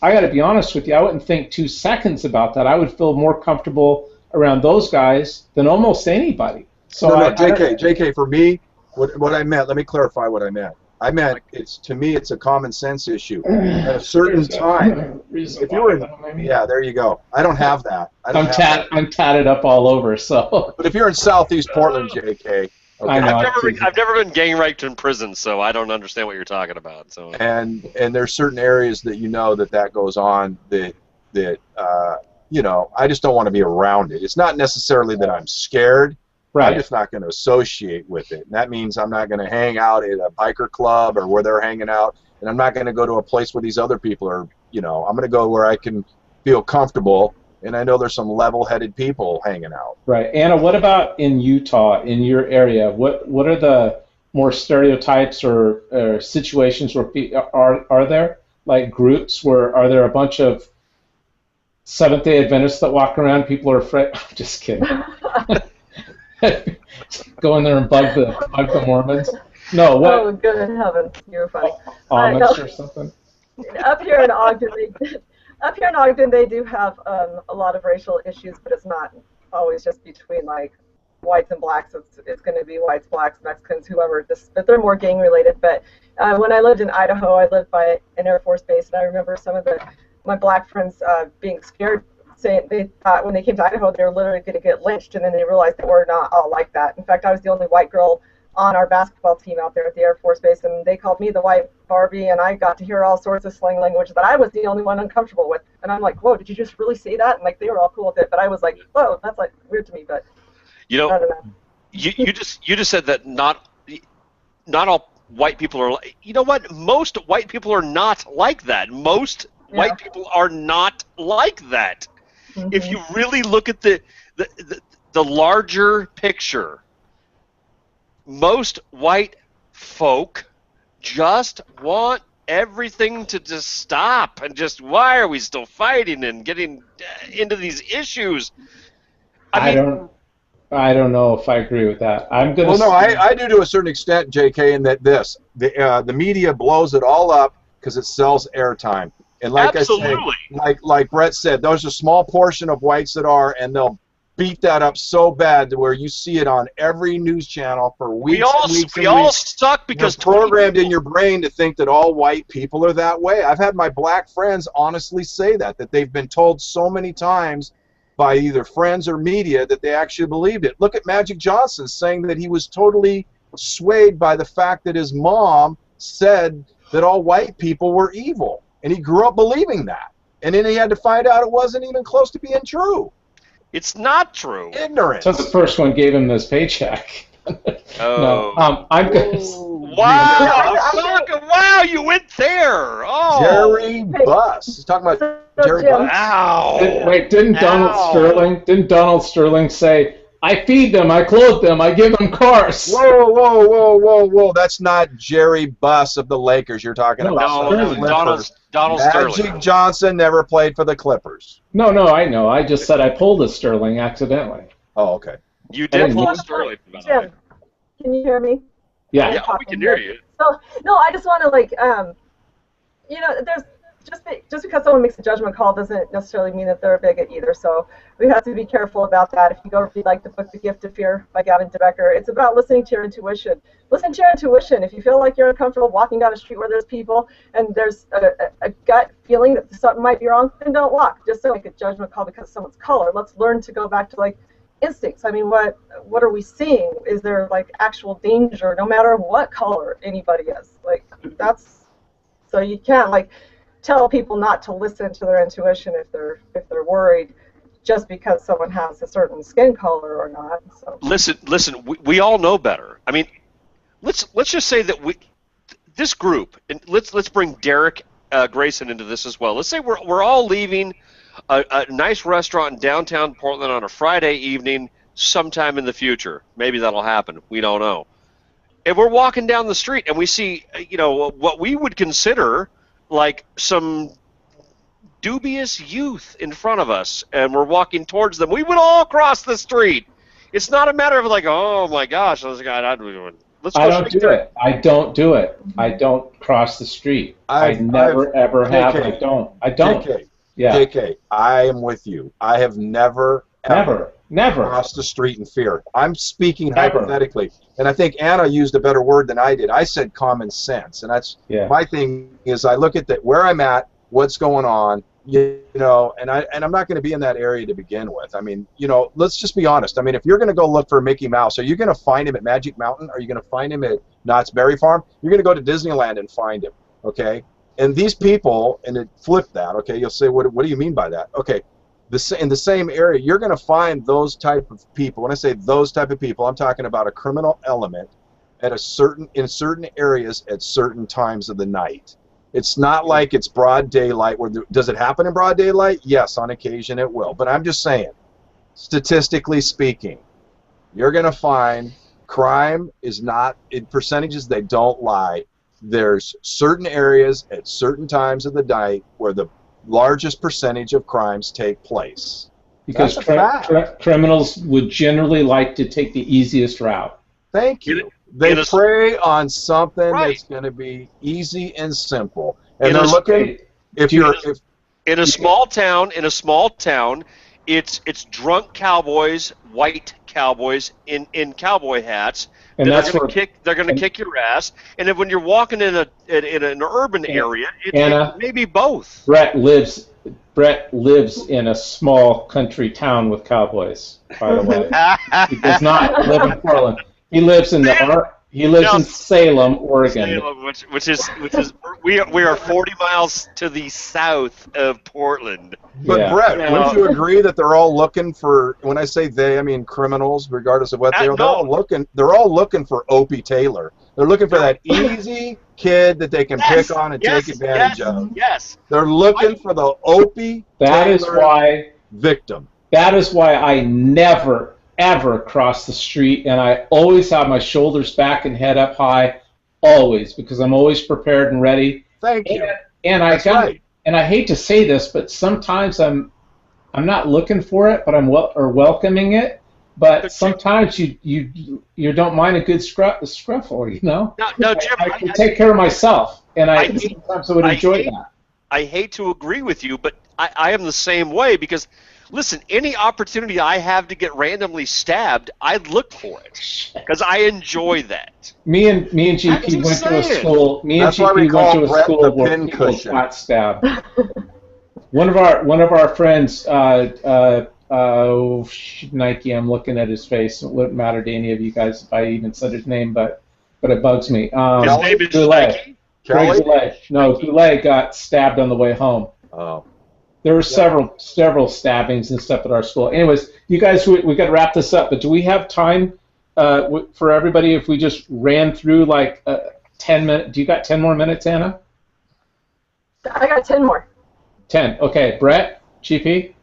I got to be honest with you, I wouldn't think 2 seconds about that. I would feel more comfortable around those guys than almost anybody. So no, JK, for me, what I meant, let me clarify what I meant. I meant, to me, it's a common sense issue. At a certain time, if you were yeah, there you go. I don't have that. I'm tatted up all over, so. But if you're in Southeast Portland, JK, okay, I know. I've never been gang raped in prison, so I don't understand what you're talking about. So. And there's certain areas that that goes on that I just don't want to be around it. It's not necessarily that I'm scared. Right. I'm just not going to associate with it. And that means I'm not going to hang out at a biker club or where they're hanging out, and I'm not going to go to a place where these other people are, I'm going to go where I can feel comfortable, and I know there's some level-headed people hanging out. Right. Anna, what about in Utah, in your area? What are the more stereotypes or situations where are there, like groups where are there a bunch of Seventh-day Adventists that walk around, people are afraid? I'm just kidding. Go in there and bug the Mormons. No, what? Oh, good heavens, you're funny. Amish or something. Up here in Ogden, they do have a lot of racial issues, but it's not always just between like whites and blacks. It's going to be whites, blacks, Mexicans, whoever. But they're more gang related. But when I lived in Idaho, I lived by an Air Force base, and I remember some of my black friends being scared. Saying they thought when they came to Idaho they were literally going to get lynched, and then they realized that we're not all like that. In fact, I was the only white girl on our basketball team out there at the Air Force Base, and they called me the white Barbie, and I got to hear all sorts of slang language that I was the only one uncomfortable with. And I'm like, whoa, did you just really say that? And like they were all cool with it, but I was like, whoa, that's like weird to me. But I don't know. You just said that not all white people are like. You know what? Most white people are not like that. Most white people are not like that. Mm-hmm. If you really look at the larger picture, most white folk just want everything to just stop and just, why are we still fighting and getting into these issues? I don't know if I agree with that. I do to a certain extent, JK, in that the media blows it all up because it sells airtime. And like Absolutely. I say, like Brett said, there's a small portion of whites that are, and they'll beat that up so bad to where you see it on every news channel for weeks and weeks. We all suck because you're programmed in your brain to think that all white people are that way. I've had my black friends honestly say that they've been told so many times by either friends or media that they actually believed it. Look at Magic Johnson saying that he was totally swayed by the fact that his mom said that all white people were evil. And he grew up believing that. And then he had to find out it wasn't even close to being true. It's not true. Ignorant. So the first one gave him this paycheck. Oh. No, I'm going Wow, you went there. Oh. Jerry Buss. He's talking about Jerry Buss. Ow. Wait, didn't Donald Sterling say, I feed them, I clothe them, I give them cars? Whoa. That's not Jerry Buss of the Lakers you're talking about. Donald Sterling. Magic Johnson never played for the Clippers. No, I know. I just said I pulled a Sterling accidentally. Oh, okay. You did pull a Sterling. Jim, can you hear me? Yeah, we can hear you. So, no, I just want to, there's just because someone makes a judgment call doesn't necessarily mean that they're a bigot either. So we have to be careful about that. If you like the book The Gift of Fear by Gavin de Becker, it's about listening to your intuition. Listen to your intuition. If you feel like you're uncomfortable walking down a street where there's people and there's a gut feeling that something might be wrong, then don't walk. Just don't make a judgment call because of someone's color. Let's learn to go back to like instincts. I mean, what are we seeing? Is there like actual danger no matter what color anybody is? Like that's so you can't like tell people not to listen to their intuition if they're worried just because someone has a certain skin color or not. So. Listen. We all know better. I mean, let's just say that this group, and let's bring Derek Grayson into this as well. Let's say we're all leaving a nice restaurant in downtown Portland on a Friday evening sometime in the future. Maybe that'll happen. We don't know. And we're walking down the street and we see, what we would consider like some dubious youth in front of us, and we're walking towards them. We would all cross the street. It's not a matter of like, oh my gosh, this guy. Let's go. I don't do it. I don't do it. I don't cross the street. I never ever have. I don't. JK, yeah. JK, I am with you. I have never crossed the street in fear. I'm speaking hypothetically, and I think Anna used a better word than I did. I said common sense, and that's my thing. Is I look at where I'm at, what's going on, and I'm not going to be in that area to begin with. I mean, let's just be honest. I mean, if you're going to go look for Mickey Mouse, are you going to find him at Magic Mountain? Are you going to find him at Knott's Berry Farm? You're going to go to Disneyland and find him, okay? And these people, and it flipped that, okay? You'll say, what do you mean by that? Okay. In the same area, you're going to find those type of people. When I say those type of people, I'm talking about a criminal element in certain areas at certain times of the night. It's not like it's broad daylight. Does it happen in broad daylight? Yes, on occasion it will. But I'm just saying, statistically speaking, you're going to find crime is not, in percentages, they don't lie. There's certain areas at certain times of the night where the largest percentage of crimes take place. Because criminals would generally like to take the easiest route. Thank you. They prey on something that's going to be easy and simple. And they're looking, in a small town, it's drunk cowboys, white cowboys in cowboy hats. And they're going to kick your ass. And if when you're walking in an urban area, it may be both. Brett lives in a small country town with cowboys, by the way. He does not live in Portland. He lives in in Salem, Oregon. Salem, which is we are 40 miles to the south of Portland. But Brett, wouldn't you agree that they're all looking for? When I say they, I mean criminals, regardless of what they are. They're all looking for Opie Taylor. They're looking for that easy kid that they can pick on and take advantage of. Yes. They're looking for the Opie Taylor victim. That is why I never ever cross the street, and I always have my shoulders back and head up high, always, because I'm always prepared and ready. Thank you. And I hate to say this, but sometimes I'm not looking for it, but I'm welcoming it. But sometimes you don't mind a good scruffle, No, Jim, I can take care of myself, and sometimes I would enjoy that. I hate to agree with you, but I am the same way because. Listen, any opportunity I have to get randomly stabbed, I look for it because I enjoy that. Me and GP went to a school. Went to a school where people got stabbed. One of our friends, Nike. I'm looking at his face. It wouldn't matter to any of you guys if I even said his name, but it bugs me. His name is Nike? No, Goulet got stabbed on the way home. Oh. There were several stabbings and stuff at our school. Anyways, you guys, we got to wrap this up. But do we have time for everybody if we just ran through like 10 minutes? Do you got 10 more minutes, Anna? I got 10 more. 10. Okay, Brett, GP.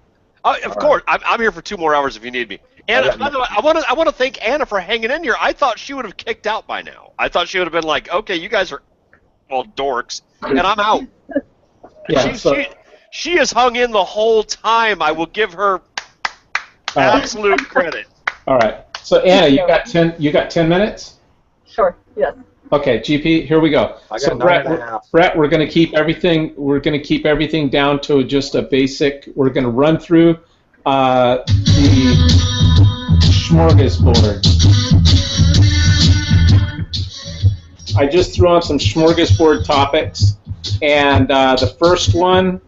Of course, I'm here for 2 more hours if you need me. Anna, by the way, I want to thank Anna for hanging in here. I thought she would have kicked out by now. I thought she would have been like, okay, you guys are dorks, and I'm out. Yeah, She has hung in the whole time. I will give her absolute credit. All right. So Anna, you got 10 minutes? Sure. Yes. Okay, GP, here we go. I got So 9.5. Brett, we're going to keep everything. We're going to keep everything down to just a basic. We're going to run through the smorgasbord. I just threw on some smorgasbord topics, and the first one,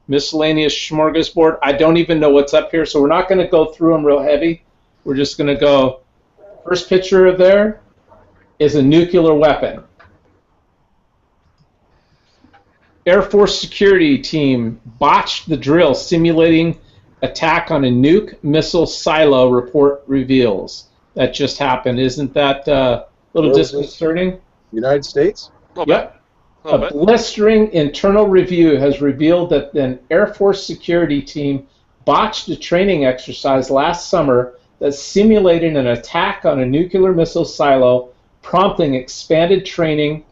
miscellaneous smorgasbord. I don't even know what's up here, so we're not going to go through them real heavy. We're just going to go. First picture of there is a nuclear weapon. Air Force security team botched the drill simulating attack on a nuke missile silo, report reveals. That just happened. Isn't that a little disconcerting? United States? Yep. A blistering internal review has revealed that an Air Force security team botched a training exercise last summer that simulated an attack on a nuclear missile silo, prompting expanded training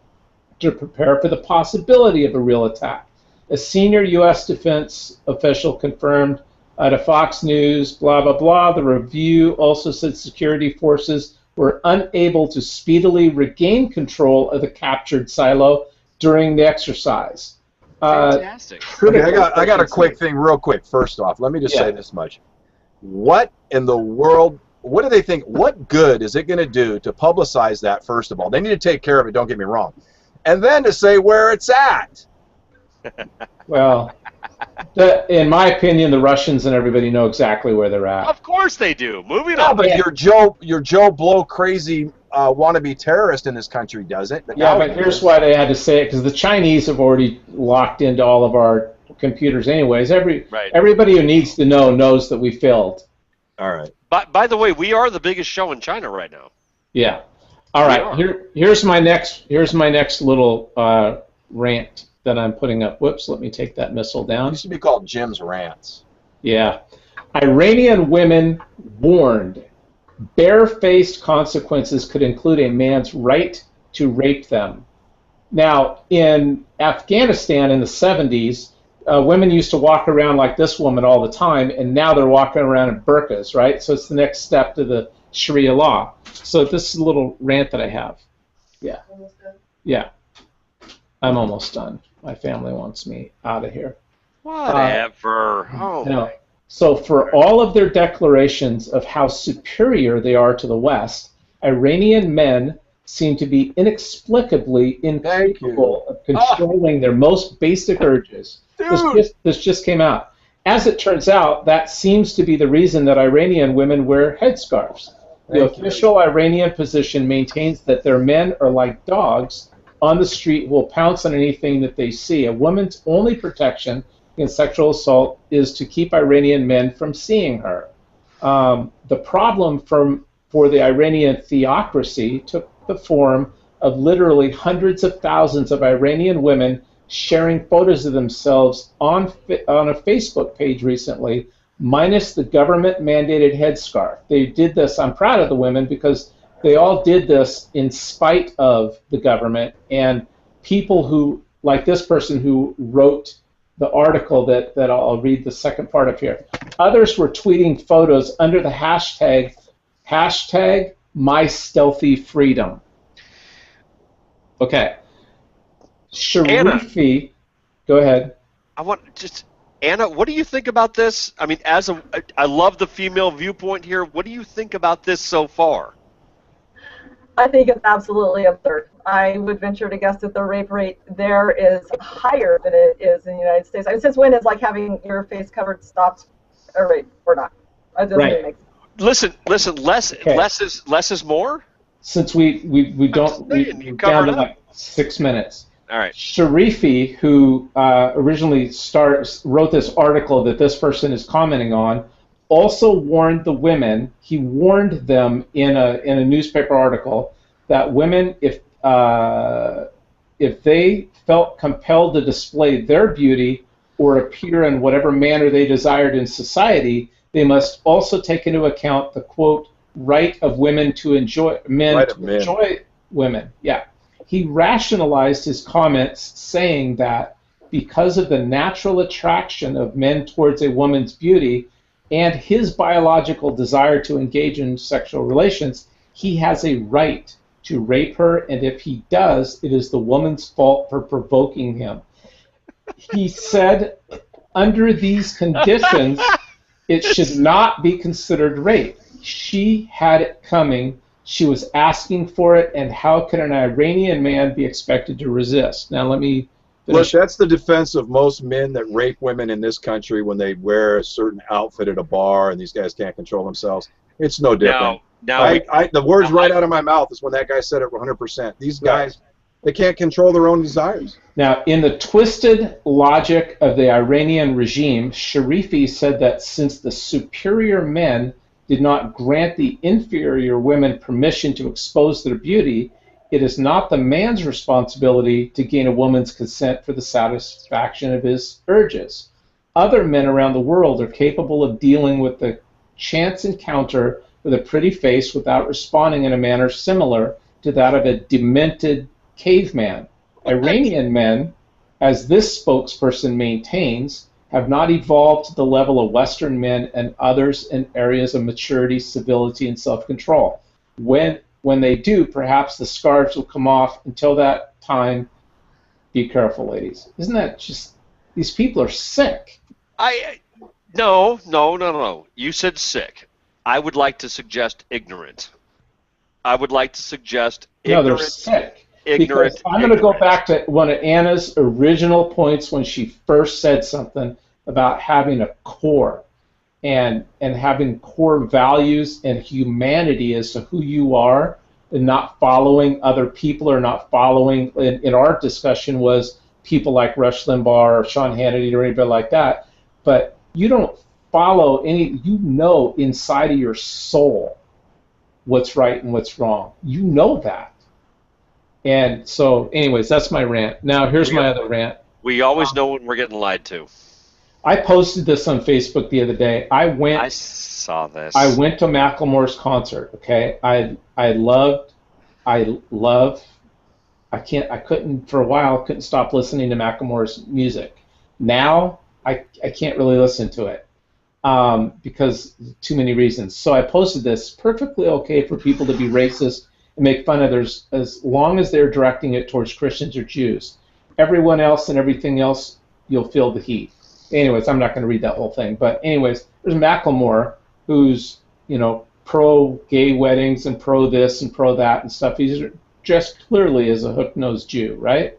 to prepare for the possibility of a real attack. A senior U.S. defense official confirmed to Fox News, blah, blah, blah. The review also said security forces were unable to speedily regain control of the captured silo during the exercise. Fantastic. Okay, I got a quick thing real quick. First off, let me just say this much. What in the world, what do they think, what good is it going to do to publicize that, first of all? They need to take care of it, don't get me wrong. And then to say where it's at. Well, in my opinion, the Russians and everybody know exactly where they're at. Of course they do. Moving No, on. but your Joe Blow crazy wannabe terrorist in this country doesn't. Yeah, but here's why they had to say it, because the Chinese have already locked into all of our computers anyways. Everybody who needs to know knows that we failed. All right. By the way, we are the biggest show in China right now. Yeah. All right. Here's my next little rant that I'm putting up. Whoops, let me take that missile down. It used to be called Jim's Rants. Yeah. Iranian women warned bare-faced consequences could include a man's right to rape them. Now, in Afghanistan in the 70s, women used to walk around like this woman all the time, and now they're walking around in burqas, right? So it's the next step to the Sharia law. So this is a little rant that I have. Yeah. Yeah. I'm almost done. My family wants me out of here. Whatever. No. So for all of their declarations of how superior they are to the West, Iranian men seem to be inexplicably incapable of controlling their most basic urges. This just came out. As it turns out, that seems to be the reason that Iranian women wear headscarves. The official Iranian position maintains that their men are like dogs on the street who will pounce on anything that they see. A woman's only protection against sexual assault is to keep Iranian men from seeing her. The problem for the Iranian theocracy took the form of literally hundreds of thousands of Iranian women sharing photos of themselves on a Facebook page recently, minus the government-mandated headscarf. They did this. I'm proud of the women because they all did this in spite of the government and people who, like this person who wrote the article that I'll read the second part of here. Others were tweeting photos under the hashtag #MyStealthyFreedom. Okay. Sharifi, go ahead. Anna, what do you think about this? I mean, I love the female viewpoint here. What do you think about this so far? I think it's absolutely absurd. I would venture to guess that the rape rate there is higher than it is in the United States. I mean, since when is like having your face covered stopped a rape or not? It doesn't even make sense. Listen. Less is more. Since we're down to like 6 minutes. All right. Sharifi, who originally wrote this article that this person is commenting on, also warned the women. He warned them in a newspaper article that women, if they felt compelled to display their beauty or appear in whatever manner they desired in society, they must also take into account the quote right of women to enjoy enjoy women. Yeah. He rationalized his comments saying that because of the natural attraction of men towards a woman's beauty and his biological desire to engage in sexual relations, he has a right to rape her, and if he does, it is the woman's fault for provoking him. He said, under these conditions, it should not be considered rape. She had it coming. She was asking for it, and how could an Iranian man be expected to resist? Now let me finish. Look, that's the defense of most men that rape women in this country when they wear a certain outfit at a bar and these guys can't control themselves. It's no different. The words right out of my mouth is when that guy said it 100%. These guys, they can't control their own desires. Now, in the twisted logic of the Iranian regime, Sharifi said that since the superior men did not grant the inferior women permission to expose their beauty, it is not the man's responsibility to gain a woman's consent for the satisfaction of his urges. Other men around the world are capable of dealing with the chance encounter with a pretty face without responding in a manner similar to that of a demented caveman. Iranian men, as this spokesperson maintains, have not evolved to the level of Western men and others in areas of maturity, civility, and self-control. When they do, perhaps the scarves will come off. Until that time, be careful, ladies. Isn't that just... These people are sick. No. You said sick. I would like to suggest ignorant. I would like to suggest ignorant. No, they're sick. Ignorant. Because I'm going to go back to one of Anna's original points when she first said something about having a core and having core values and humanity as to who you are and not following other people or not following, in our discussion was people like Rush Limbaugh or Sean Hannity or anybody like that. But you don't follow any, you know inside of your soul what's right and what's wrong. You know that. And so, anyways, that's my rant. Now, here's my other rant. We always know when we're getting lied to. I posted this on Facebook the other day. I saw this. I went to Macklemore's concert, okay? I couldn't, for a while, couldn't stop listening to Macklemore's music. Now, I can't really listen to it because too many reasons. So I posted this, perfectly okay for people to be racist and make fun of others as long as they're directing it towards Christians or Jews. Everyone else and everything else, you'll feel the heat. Anyways, I'm not going to read that whole thing. But anyways, there's Macklemore, who's, pro-gay weddings and pro-this and pro-that and stuff. He's dressed clearly as a hook-nosed Jew, right?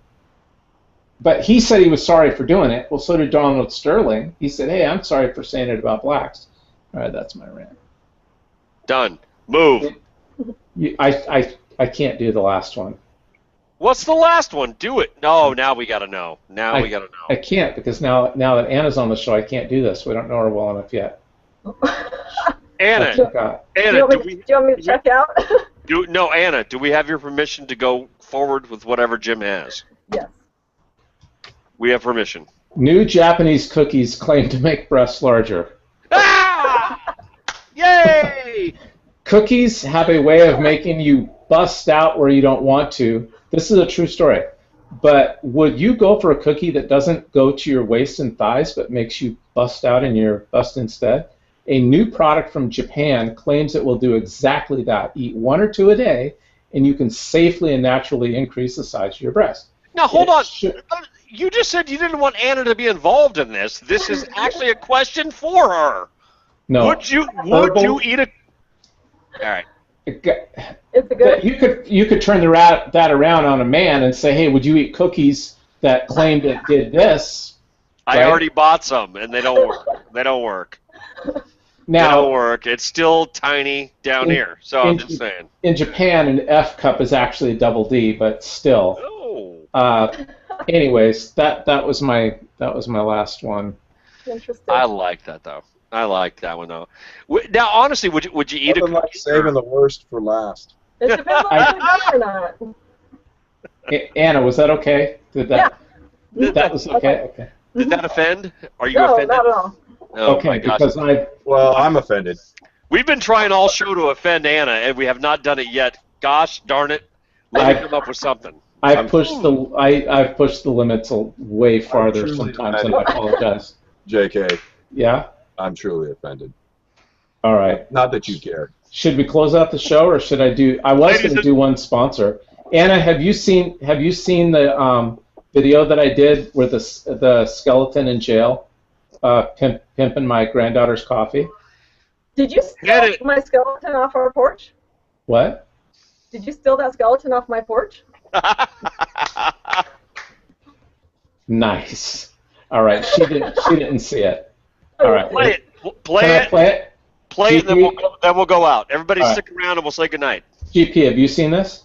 But he said he was sorry for doing it. Well, so did Donald Sterling. He said, hey, I'm sorry for saying it about blacks. All right, that's my rant. Done. Move. I can't do the last one. What's the last one? Do it. No, now we got to know. We got to know. I can't because now that Anna's on the show, I can't do this. We don't know her well enough yet. Anna, do you want me to check out? Anna, do we have your permission to go forward with whatever Jim has? Yes. We have permission. New Japanese cookies claim to make breasts larger. Ah! Yay! Cookies have a way of making you bust out where you don't want to. This is a true story. But would you go for a cookie that doesn't go to your waist and thighs but makes you bust out in your bust instead? A new product from Japan claims it will do exactly that. Eat 1 or 2 a day, and you can safely and naturally increase the size of your breast. Now, hold on. You just said you didn't want Anna to be involved in this. This is actually a question for her. No. Would you eat a... All right. It's a good... You could turn that around on a man and say, hey, would you eat cookies that claimed it did this? Right? I already bought some, and they don't work. They don't work. Now, they don't work. It's still tiny down here, so I'm just saying. In Japan, an F cup is actually a double D, but still. Oh. Anyways, that was my last one. Interesting. I like that though. I like that one though. Now, honestly, would you eat a cookie? Like saving the worst for last. It depends on if it's good or not. Anna, was that okay? That was okay. Okay. Did that offend? Are you no, offended? No, not at all. Oh, okay, because I'm offended. We've been trying all show to offend Anna, and we have not done it yet. Gosh darn it! Let me come up with something. I've pushed the limits way farther sometimes, and I apologize. JK. Yeah. I'm truly offended. All right. Not that you care. Should we close out the show, or should I do? I was going to do one sponsor. Anna, have you seen the video that I did with the skeleton in jail, pimping my granddaughter's coffee? Did you steal my skeleton off our porch? What? Did you steal that skeleton off my porch? Nice. All right. She didn't see it. All right. Play it. Play it, and then we'll go out. Everybody stick around, and we'll say goodnight. GP, have you seen this?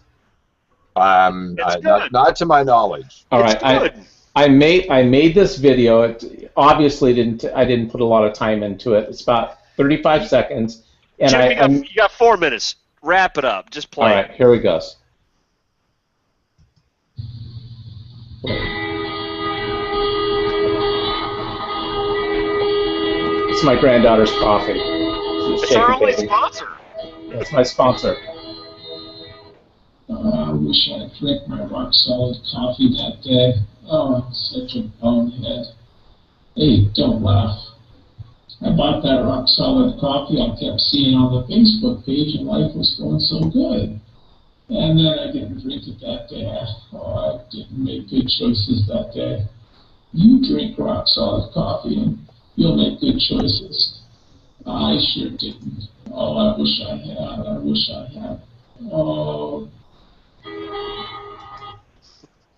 Not to my knowledge. All right. I made this video. It obviously I didn't put a lot of time into it. It's about 35 seconds. And Jim, you got 4 minutes. Wrap it up. Just play. All right, here we go. It's my granddaughter's coffee. It's our only sponsor. That's my sponsor. I wish I drank my rock solid coffee that day. Oh, I'm such a bonehead. Hey, don't laugh. I bought that rock solid coffee I kept seeing on the Facebook page, and life was going so good. And then I didn't drink it that day. Oh, I didn't make good choices that day. You drink rock solid coffee and you'll make good choices. I sure didn't. Oh, I wish I had. I wish I had. Oh.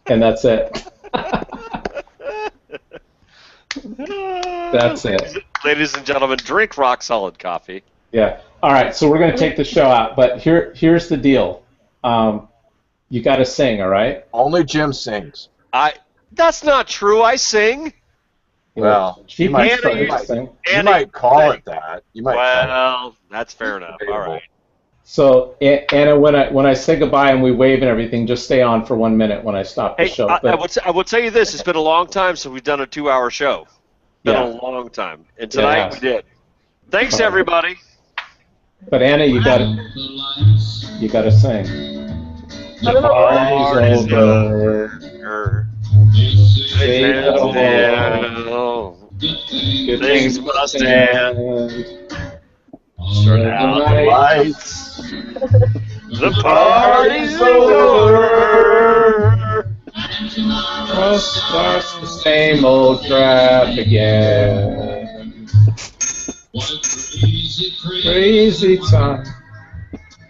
And that's it. That's it. Ladies and gentlemen, drink rock solid coffee. Yeah. All right. So we're going to take the show out, but here's the deal. You got to sing, all right? Only Jim sings. That's not true. I sing. Well, you might call it that. Well, that's fair enough. All right. So, Anna, when I say goodbye and we wave and everything, just stay on for 1 minute when I stop the show. I will tell you this: it's been a long time since we've done a 2-hour show. It's been a long time, and tonight we did. Thanks, everybody. But Anna, you gotta sing. The party's over. Good things must end. Turn out the lights. The party's over. Starts the same old crap again. Crazy time.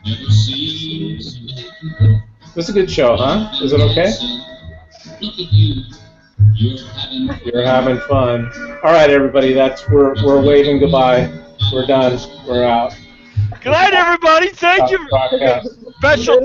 It was a good show, huh? Was it okay? You're having fun. All right, everybody. We're waving goodbye. We're done. We're out. Good night, everybody. Thank you. Special.